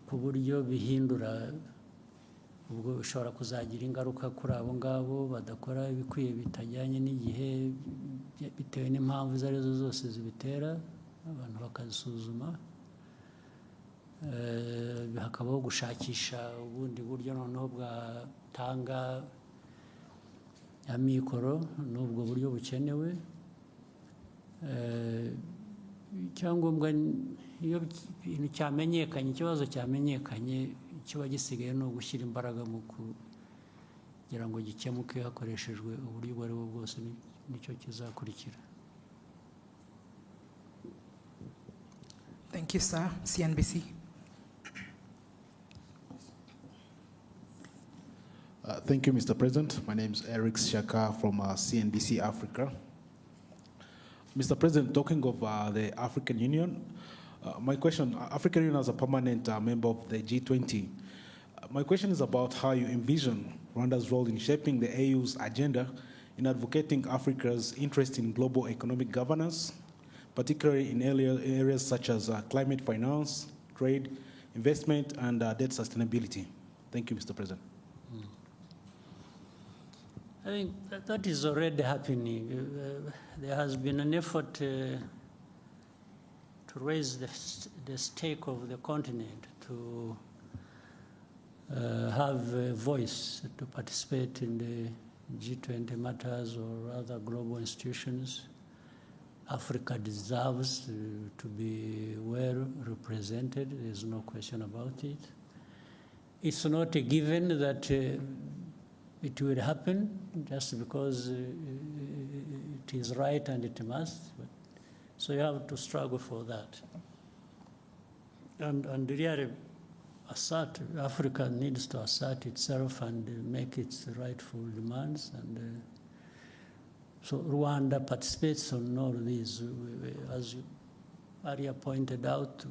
C: ku buryo bihindura, ubwo bishobora kuzagira ingaruka kuri abo ngabo badakora ibikwiye bitajyanye n'igihe bitewe n'impamvu izo arizo zose zibitera, abantu bakazisuzuma. Hakabaho gushakisha ubundi buryo noneho bwatanga amikoro n'ubwo buryo bukenewe. Icyangombwa iyo ibintu cyamenyekanye, ikibazo cyamenyekanye, kiba gisigaye ni ugushyira imbaraga mu kugira ngo gikemuke hakoreshejwe uburyo ubwo ari bwo bwose, nicyo kizakurikira.
A: Thank you, sir. CNBC.
J: Thank you, Mr. President. My name is Eric Shaka from CNBC Africa. Mr. President, talking of the African Union, my question, African Union as a permanent member of the G20, my question is about how you envision Rwanda's role in shaping the AU's agenda in advocating Africa's interest in global economic governance, particularly in areas such as climate finance, trade, investment, and debt sustainability. Thank you, Mr. President.
C: I think that is already happening. There has been an effort to raise the stake of the continent, to have a voice, to participate in the G20 matters or other global institutions. Africa deserves to be well represented. There's no question about it. It's not a given that it will happen just because it is right and it must. But, so you have to struggle for that. And really assert, Africa needs to assert itself and make its rightful demands. And so Rwanda participates on all these. As you earlier pointed out,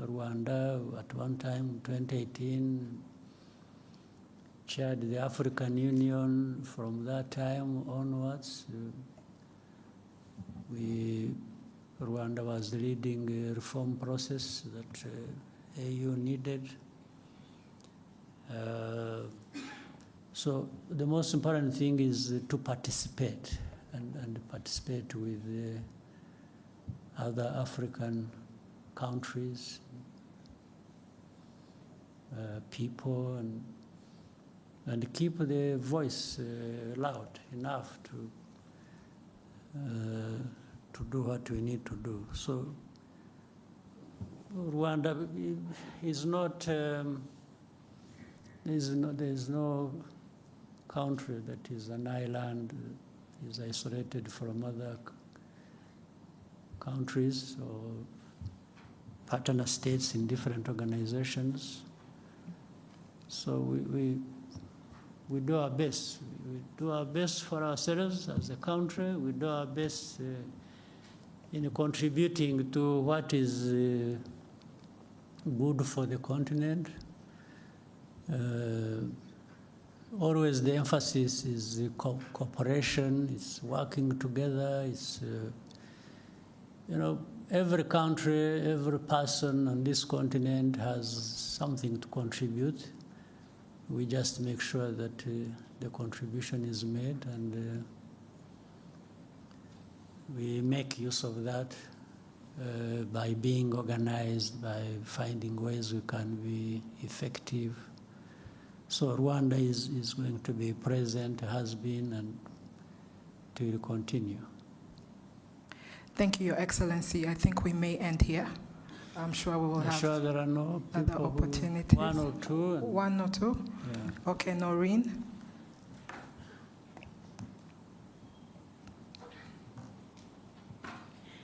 C: Rwanda at one time, 2018, chaired the African Union. From that time onwards, Rwanda was leading a reform process that AU needed. So the most important thing is to participate and participate with other African countries, people, and keep the voice loud enough to do what we need to do. So Rwanda is not, there's no country that is an island, is isolated from other countries or partner states in different organizations. So we do our best. We do our best for ourselves as a country. We do our best in contributing to what is good for the continent. Always the emphasis is cooperation, it's working together, it's, every country, every person on this continent has something to contribute. We just make sure that the contribution is made, and we make use of that by being organized, by finding ways we can be effective. So Rwanda is going to be present, has been, and will continue.
A: Thank you, Your Excellency. I think we may end here. I'm sure we will have
C: sure there are no
A: other opportunities.
C: One or two.
A: One or two?
C: Yeah.
A: Okay, Noreen.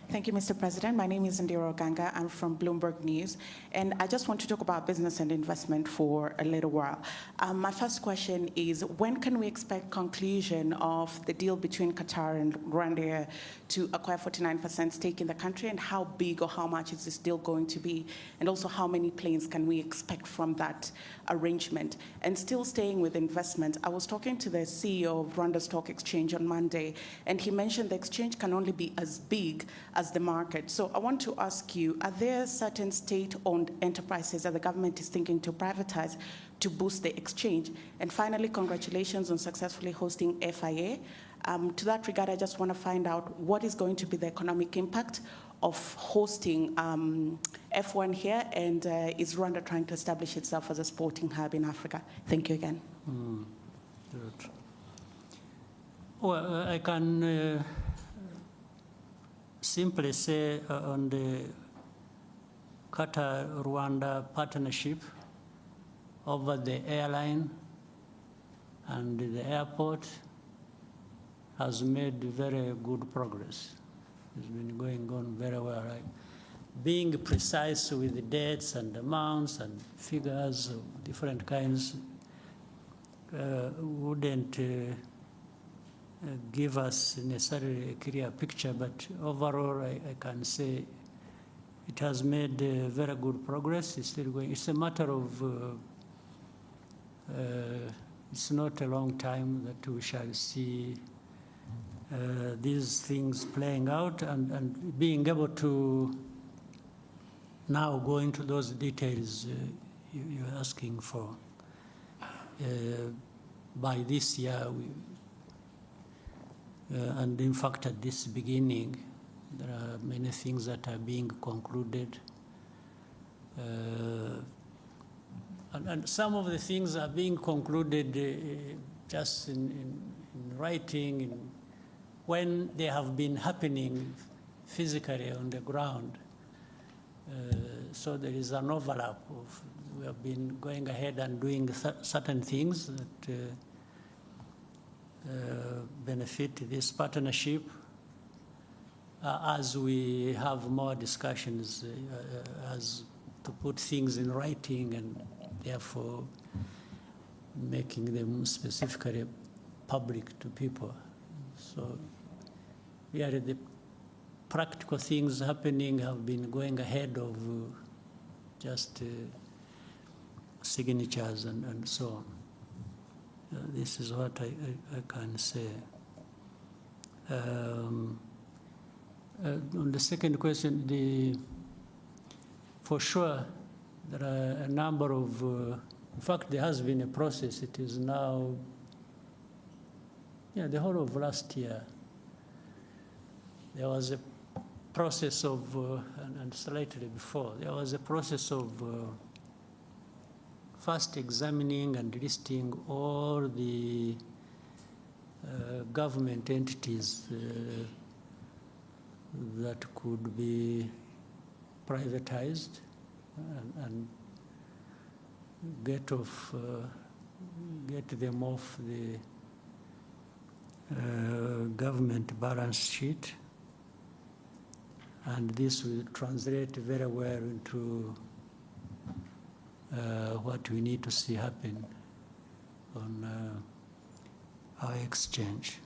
K: Thank you, Mr. President. My name is Indira Oganga. I'm from Bloomberg News, and I just want to talk about business and investment for a little while. My first question is, when can we expect conclusion of the deal between Qatar and Rwanda to acquire 49% stake in the country, and how big or how much is this deal going to be? And also, how many planes can we expect from that arrangement? And still staying with investment, I was talking to the CEO of Rwanda Stock Exchange on Monday, and he mentioned the exchange can only be as big as the market. So I want to ask you, are there certain state-owned enterprises that the government is thinking to privatize to boost the exchange? And finally, congratulations on successfully hosting FIA. To that regard, I just want to find out what is going to be the economic impact of hosting F1 here, and is Rwanda trying to establish itself as a sporting hub in Africa? Thank you again.
C: Good. Well, I can simply say on the Qatar-Rwanda partnership over the airline and the airport has made very good progress. It's been going on very well. Right? Being precise with the dates and amounts and figures of different kinds wouldn't give us necessarily a clear picture, but overall I can say it has made very good progress. It's still going. It's a matter of, it's not a long time that we shall see these things playing out, and being able to now go into those details you're asking for. By this year, and in fact, at this beginning, there are many things that are being concluded. And some of the things are being concluded just in writing, when they have been happening physically on the ground. So there is an overlap of, we have been going ahead and doing certain things that benefit this partnership. As we have more discussions, as to put things in writing and therefore making them specifically public to people. So really the practical things happening have been going ahead of just signatures and so on. This is what I can say. On the second question, for sure, there are a number of, in fact, there has been a process. It is now, the whole of last year, there was a process of, and slightly before, there was a process of first examining and listing all the government entities that could be privatized and get them off the government balance sheet. And this will translate very well into what we need to see happen on our exchange.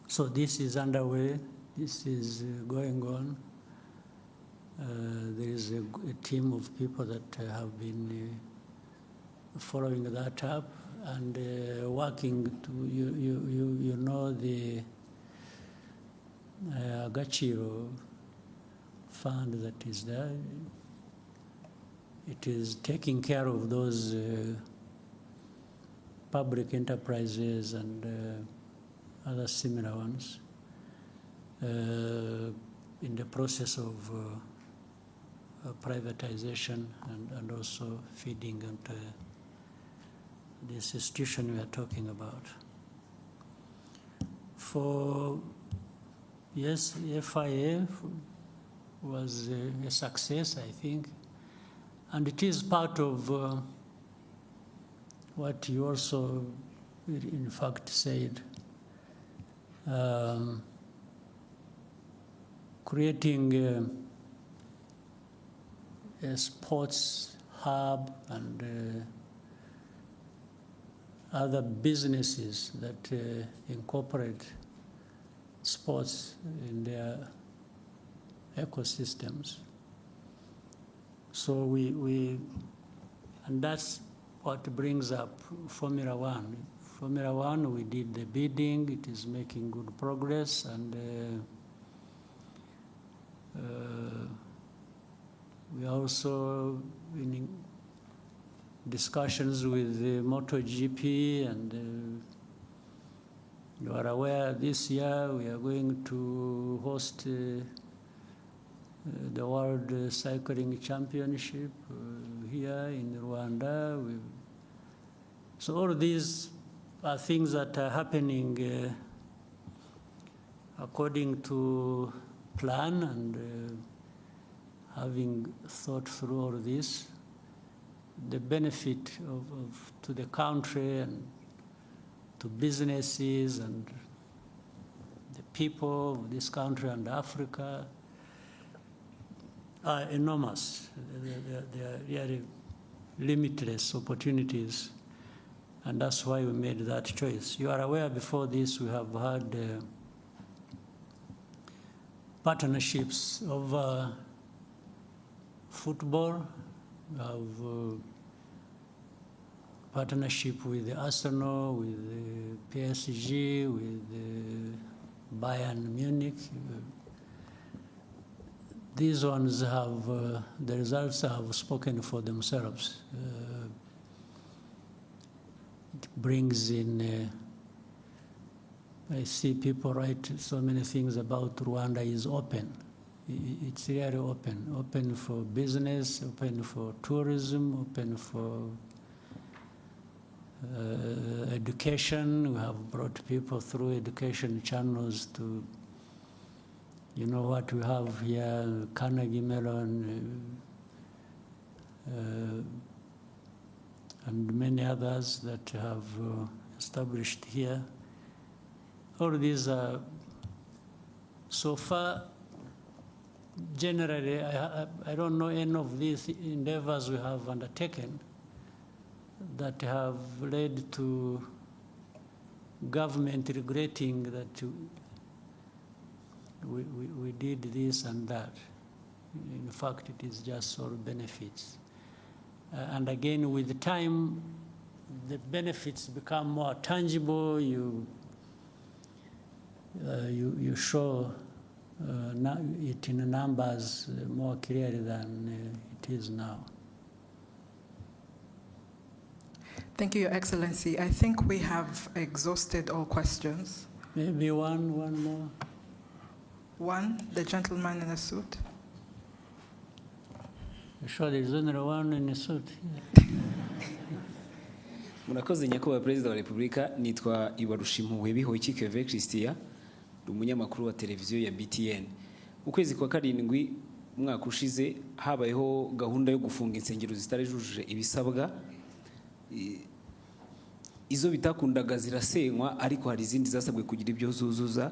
C: So this is underway. This is going on. There is a team of people that have been following that up and working to, you know, the Agachiro fund that is there. It is taking care of those public enterprises and other similar ones in the process of privatization and also feeding into this institution we are talking about. For, yes, FIA was a success, I think, and it is part of what you also, in fact, said, creating a sports hub and other businesses that incorporate sports in their ecosystems. So and that's what brings up Formula One. Formula One, we did the bidding, it is making good progress, and we are also in discussions with the MotoGP, and you are aware this year we are going to host the World Cycling Championship here in Rwanda. So all these are things that are happening according to plan, and having thought through all this, the benefit to the country and to businesses and the people of this country and Africa are enormous. They are really limitless opportunities, and that's why we made that choice. You are aware before this we have had partnerships over football. We have partnership with Arsenal, with PSG, with Bayern Munich. These ones have, the results have spoken for themselves. It brings in, I see people write so many things about Rwanda is open. It's really open for business, open for tourism, open for education. We have brought people through education channels to, you know what we have here, Carnegie Mellon, and many others that have established here. All these are, so far, generally, I don't know any of these endeavors we have undertaken that have led to government regretting that we did this and that. In fact, it is just all benefits. And again, with the time, the benefits become more tangible. You show it in numbers more clearly than it is now.
A: Thank you, Your Excellency. I think we have exhausted all questions.
C: Maybe one more.
A: One, the gentleman in the suit.
C: Sure, there's only one in a suit.
L: Murakoze nyakubahwa Perezida wa Repubulika, nitwa Ibarushimuwe Bihoyiki Keve Christian, umunyamakuru wa televiziyo ya BTN. Ukwezi kwa karindwi umwaka ushize habayeho gahunda yo gufunga insengero zitarejuje ibisabwa. Izo bitakundaga zirasenywa, ariko hari izindi zasabwe kugira ibyo zuzuza.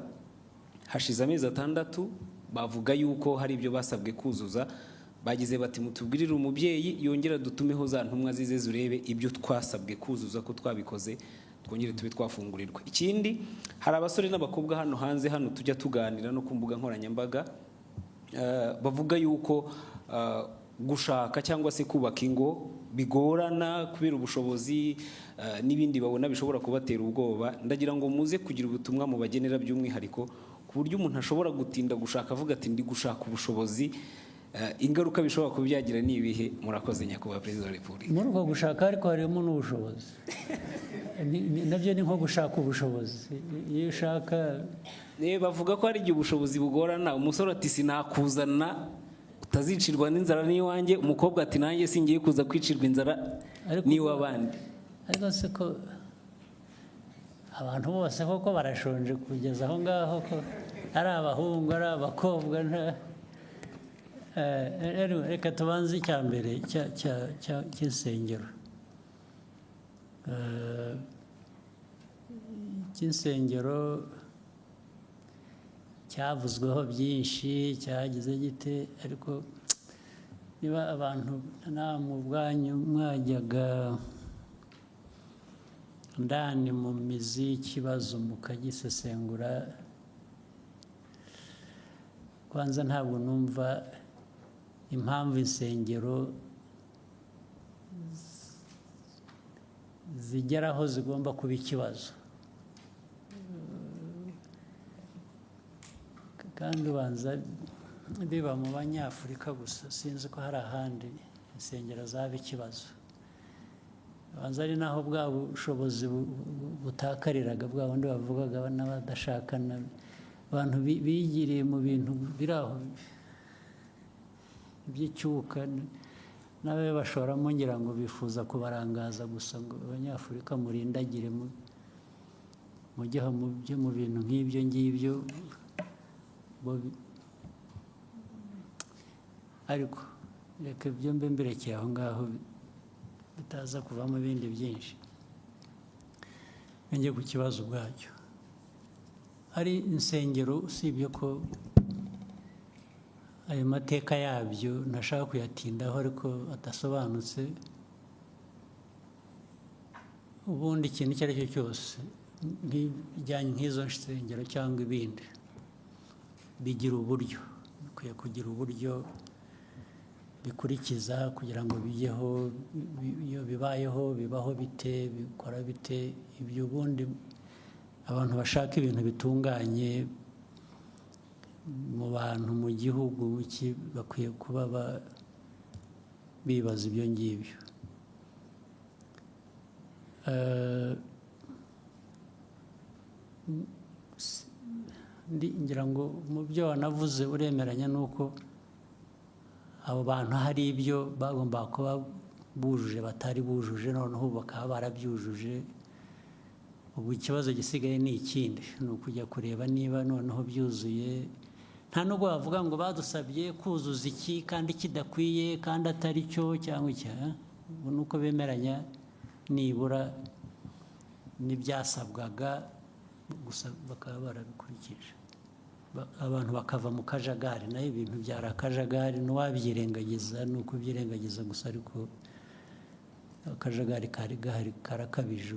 L: Hashize amezi 6 bavuga yuko hari ibyo basabwe kuzuza. Bagize bati mutubwirire umubyeyi yongera dutumeho za ntumwa zize zurebe ibyo twasabwe kuzuza ko twabikoze, twongere tube twafungurirwa. Ikindi, hari abasore n'abakobwa hano hanze hano tujya tuganira no ku mbuga nkoranyambaga, bavuga yuko gushaka cyangwa se kubaka ingo bigorana kubera ubushobozi n'ibindi babona bishobora kubatera ubwoba. Ndagira ngo muze kugira ubutumwa mu bagenera by'umwihariko ku buryo umuntu ashobora gutinda gushaka avuga ati ndi gushaka ubushobozi, ingaruka bishobora kubyagira ni ibihe? Murakoze nyakubahwa Perezida wa Repubulika.
C: Muri uko gushaka ariko harimo n'ubushobozi. Nabyo ni nko gushaka ubushobozi. Iyo ushaka
L: bavuga ko hari igihe ubushobozi bugorana. Umusore ati sinakuzana utazicirwa n'inzara n'iwanjye, umukobwa ati nanjye singiye kuza kwicirwa inzara n'iwabandi.
C: Ariko se ko abantu bose koko barashonje kugeza aho ngaho, ko ari abahungu ari abakobwa. Reka tubanze icya mbere cy'insengero. Cy'insengero cyavuzweho byinshi, cyagize gite, ariko niba abantu namwe ubwanyu mwajyaga ndani mu mizi y'ikibazo mukagisesengura, kwanza ntabwo numva impamvu insengero zigeraho zigomba kuba ikibazo. Kandi ubanza biba mu Banyafurika gusa, sinzi ko hari ahandi insengero zaba ikibazo. Ubanza ari naho bwa bushobozi butakariraga, bwa bundi bavugaga n'abadashakana, abantu bigiriye mu bintu biri aho by'icyuka, nawe bashoramo ngira ngo bifuza kubarangaza gusa ngo Abanyafurika murindagire mujye mu bintu nk'ibyo ngibyo. Ariko reka ibyo mbe mbirekeye aho ngaho bitaza kuvamo ibindi byinshi. Njye ku kibazo ubwacyo, hari insengero usibye ko ayo mateka yabyo ntashaka kuyatindaho ariko adasobanutse. Ubundi ikintu icyo ari cyo cyose bijyanye nk'izo nsengero cyangwa ibindi bigira uburyo, bikwiye kugira uburyo bikurikiza kugira ngo bijyeho. Iyo bibayeho bibaho bite, bikora bite, ibyo ubundi abantu bashaka ibintu bitunganye mu bantu mu gihugu bakwiye kuba bibaza ibyo ngibyo. Ngira ngo mu byo wanavuze uremeranya nuko abo bantu hari ibyo bagomba kuba bujuje batari bujuje, noneho bakaba barabyujuje. Ubu ikibazo gisigaye ni ikindi, ni ukujya kureba niba noneho byuzuye. Nta nubwo bavuga ngo badusabye kuzuza iki kandi kidakwiye kandi atari cyo cyangwa icya. Ubu ni uko bemeranya nibura n'ibyasabwaga gusa bakaba barabikurikije, abantu bakava mu kajagari. Naho ibintu byari akajagari, n'uwabyirengagiza ni ukubyirengagiza gusa, ariko akajagari kari gahari karakabije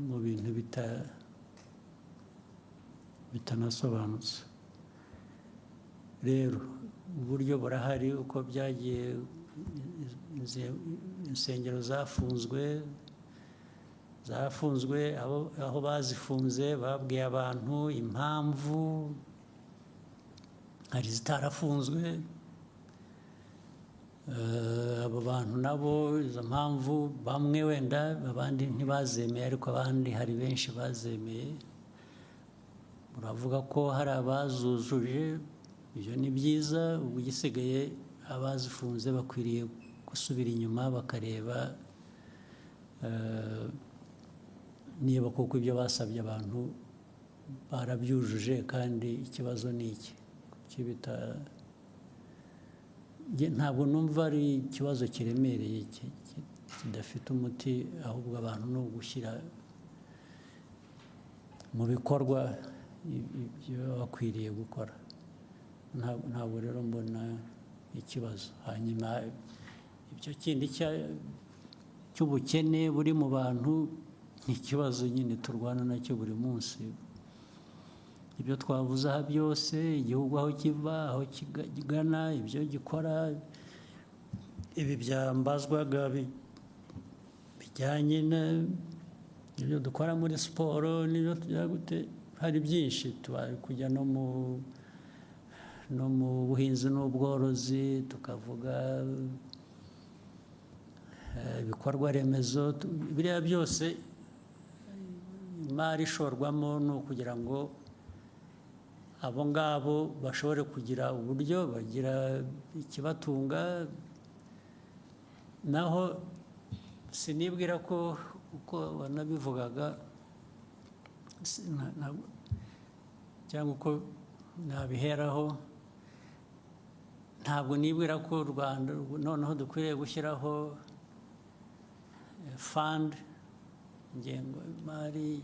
C: mu bintu bitanasobanutse. Rero uburyo burahari uko byagiye, insengero zafunzwe, aho bazifunze babwiye abantu impamvu, hari zitarafunzwe. abo bantu nabo izo mpamvu bamwe wenda abandi ntibazemeye ariko abandi hari benshi bazemeye uravuga ko hari abazujuje ibyo ni byiza ubu gisigaye abazifunze bakwiriye gusubira inyuma bakareba niba koko ibyo basabye abantu barabyujuje kandi ikibazo ni iki ntabwo numva ari ikibazo kiremereye kidafite umuti ahubwo abantu ni ugushyira mu bikorwa ibyo bakwiriye gukora ntabwo rero mbona ikibazo hanyuma ibyo kindi cy'ubukene buri mu bantu ni ikibazo nyine turwana nacyo buri munsi ibyo twavuze aha byose igihugu aho kiva aho kigana ibyo gikora ibi byambazwaga bijyanye n'ibyo dukora muri siporo n'ibyo tujya gute hari byinshi tubari kujya no mu buhinzi n'ubworozi tukavuga ibikorwa remezo biriya byose imari ishorwamo ni ukugira ngo abo ngabo bashobore kugira uburyo bagira ikibatunga naho sinibwira ko uko banabivugaga cyangwa uko nabiheraho ntabwo nibwira ko u Rwanda noneho dukwiriye gushyiraho fund ingengo y'imari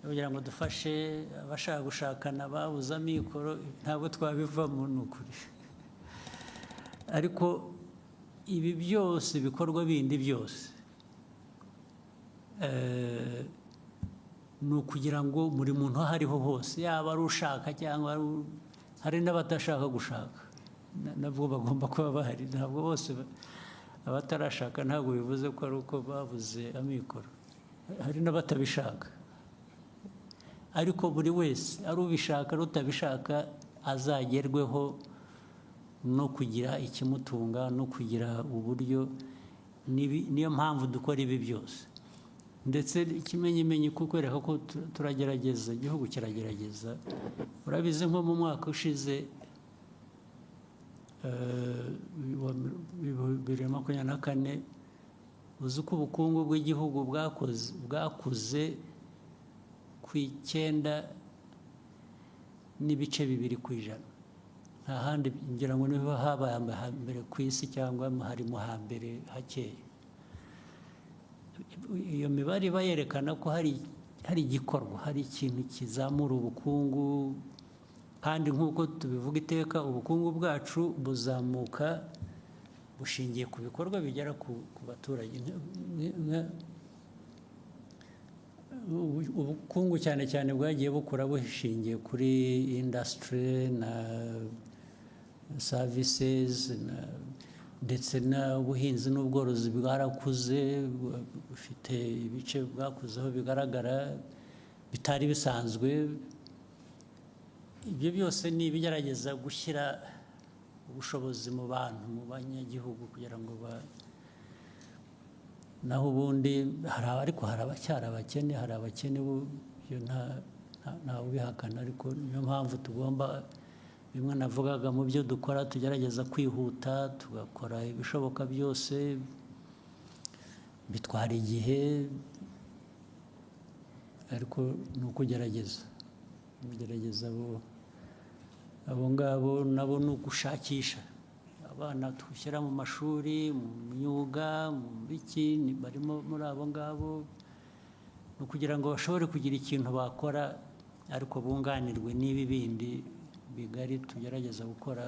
C: kugira ngo dufashe abashaka gushakana babuze amikoro ntabwo twabivamo ni ukuri ariko ibi byose bikorwa bindi byose ni ukugira ngo buri muntu aho ariho hose yaba ari ushaka cyangwa hari n'abatashaka gushaka nabwo bagomba kuba bahari ntabwo bose abatarashaka ntabwo bivuze ko ari uko babuze amikoro hari n'abatabishaka ariko buri wese ari ubishaka n'utabishaka azagerweho no kugira ikimutunga no kugira uburyo niyo mpamvu dukora ibi byose ndetse ikimenyimenyi kukwereka ko turagerageza igihugu kiragerageza urabizi nko mu mwaka ushize 2024 uzi ko ubukungu bw'igihugu bwakuze ku 9.2%. Nta handi ngira ngo niho habaye hambere ku isi cyangwa harimo hambere hakeye. Iyo mibare iba yerekana ko hari igikorwa, hari ikintu kizamura ubukungu, kandi nk'uko tubivuga iteka ubukungu bwacu buzamuka bushingiye ku bikorwa bigera ku baturage. Ubukungu cyane cyane bwagiye bukura bushingiye kuri industry na services ndetse n'ubuhinzi n'ubworozi bwarakuze, bufite ibice bwakuzeho bigaragara bitari bisanzwe. Ibyo byose ni ibigerageza gushyira ubushobozi mu bantu, mu banyagihugu kugira ngo naho ubundi ariko hari abacyari abakene, hari abakene ntawe ubihakana, ariko niyo mpamvu tugomba, bimwe navugaga mu byo dukora tugerageza kwihuta, tugakora ibishoboka byose, bitwara igihe, ariko ni ukugerageza abo ngabo nabo ni ugushakisha abana dushyira mu mashuri, mu myuga, mu biki, barimo muri abo ngabo, ni ukugira ngo bashobore kugira ikintu bakora ariko bunganirwe n'ibi bindi bigari tugerageza gukora.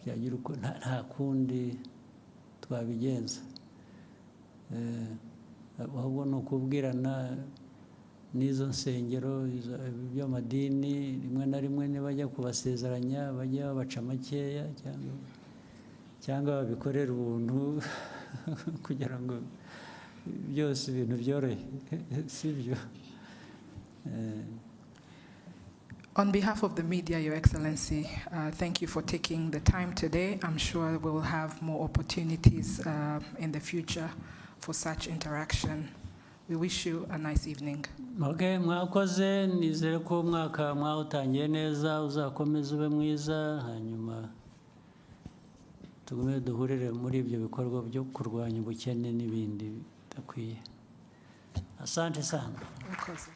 C: Byagira uko nta kundi twabigenza, ahubwo ni ukubwirana n'izo nsengero by'amadini, rimwe na rimwe nibajya kubasezeranya bajya babaca makeya cyangwa babikorera ubuntu kugira ngo byose ibintu byorohe, si byo?
A: On behalf of the media, Your Excellency, thank you for taking the time today. I'm sure we'll have more opportunities in the future for such interaction. We wish you a nice evening.
C: Okay, mwakoze nizere ko umwaka mwawutangiye neza uzakomeza ube mwiza hanyuma tugume duhurire muri ibyo bikorwa byo kurwanya ubukene n'ibindi bidakwiye. Asante sana.
A: Mwakoze.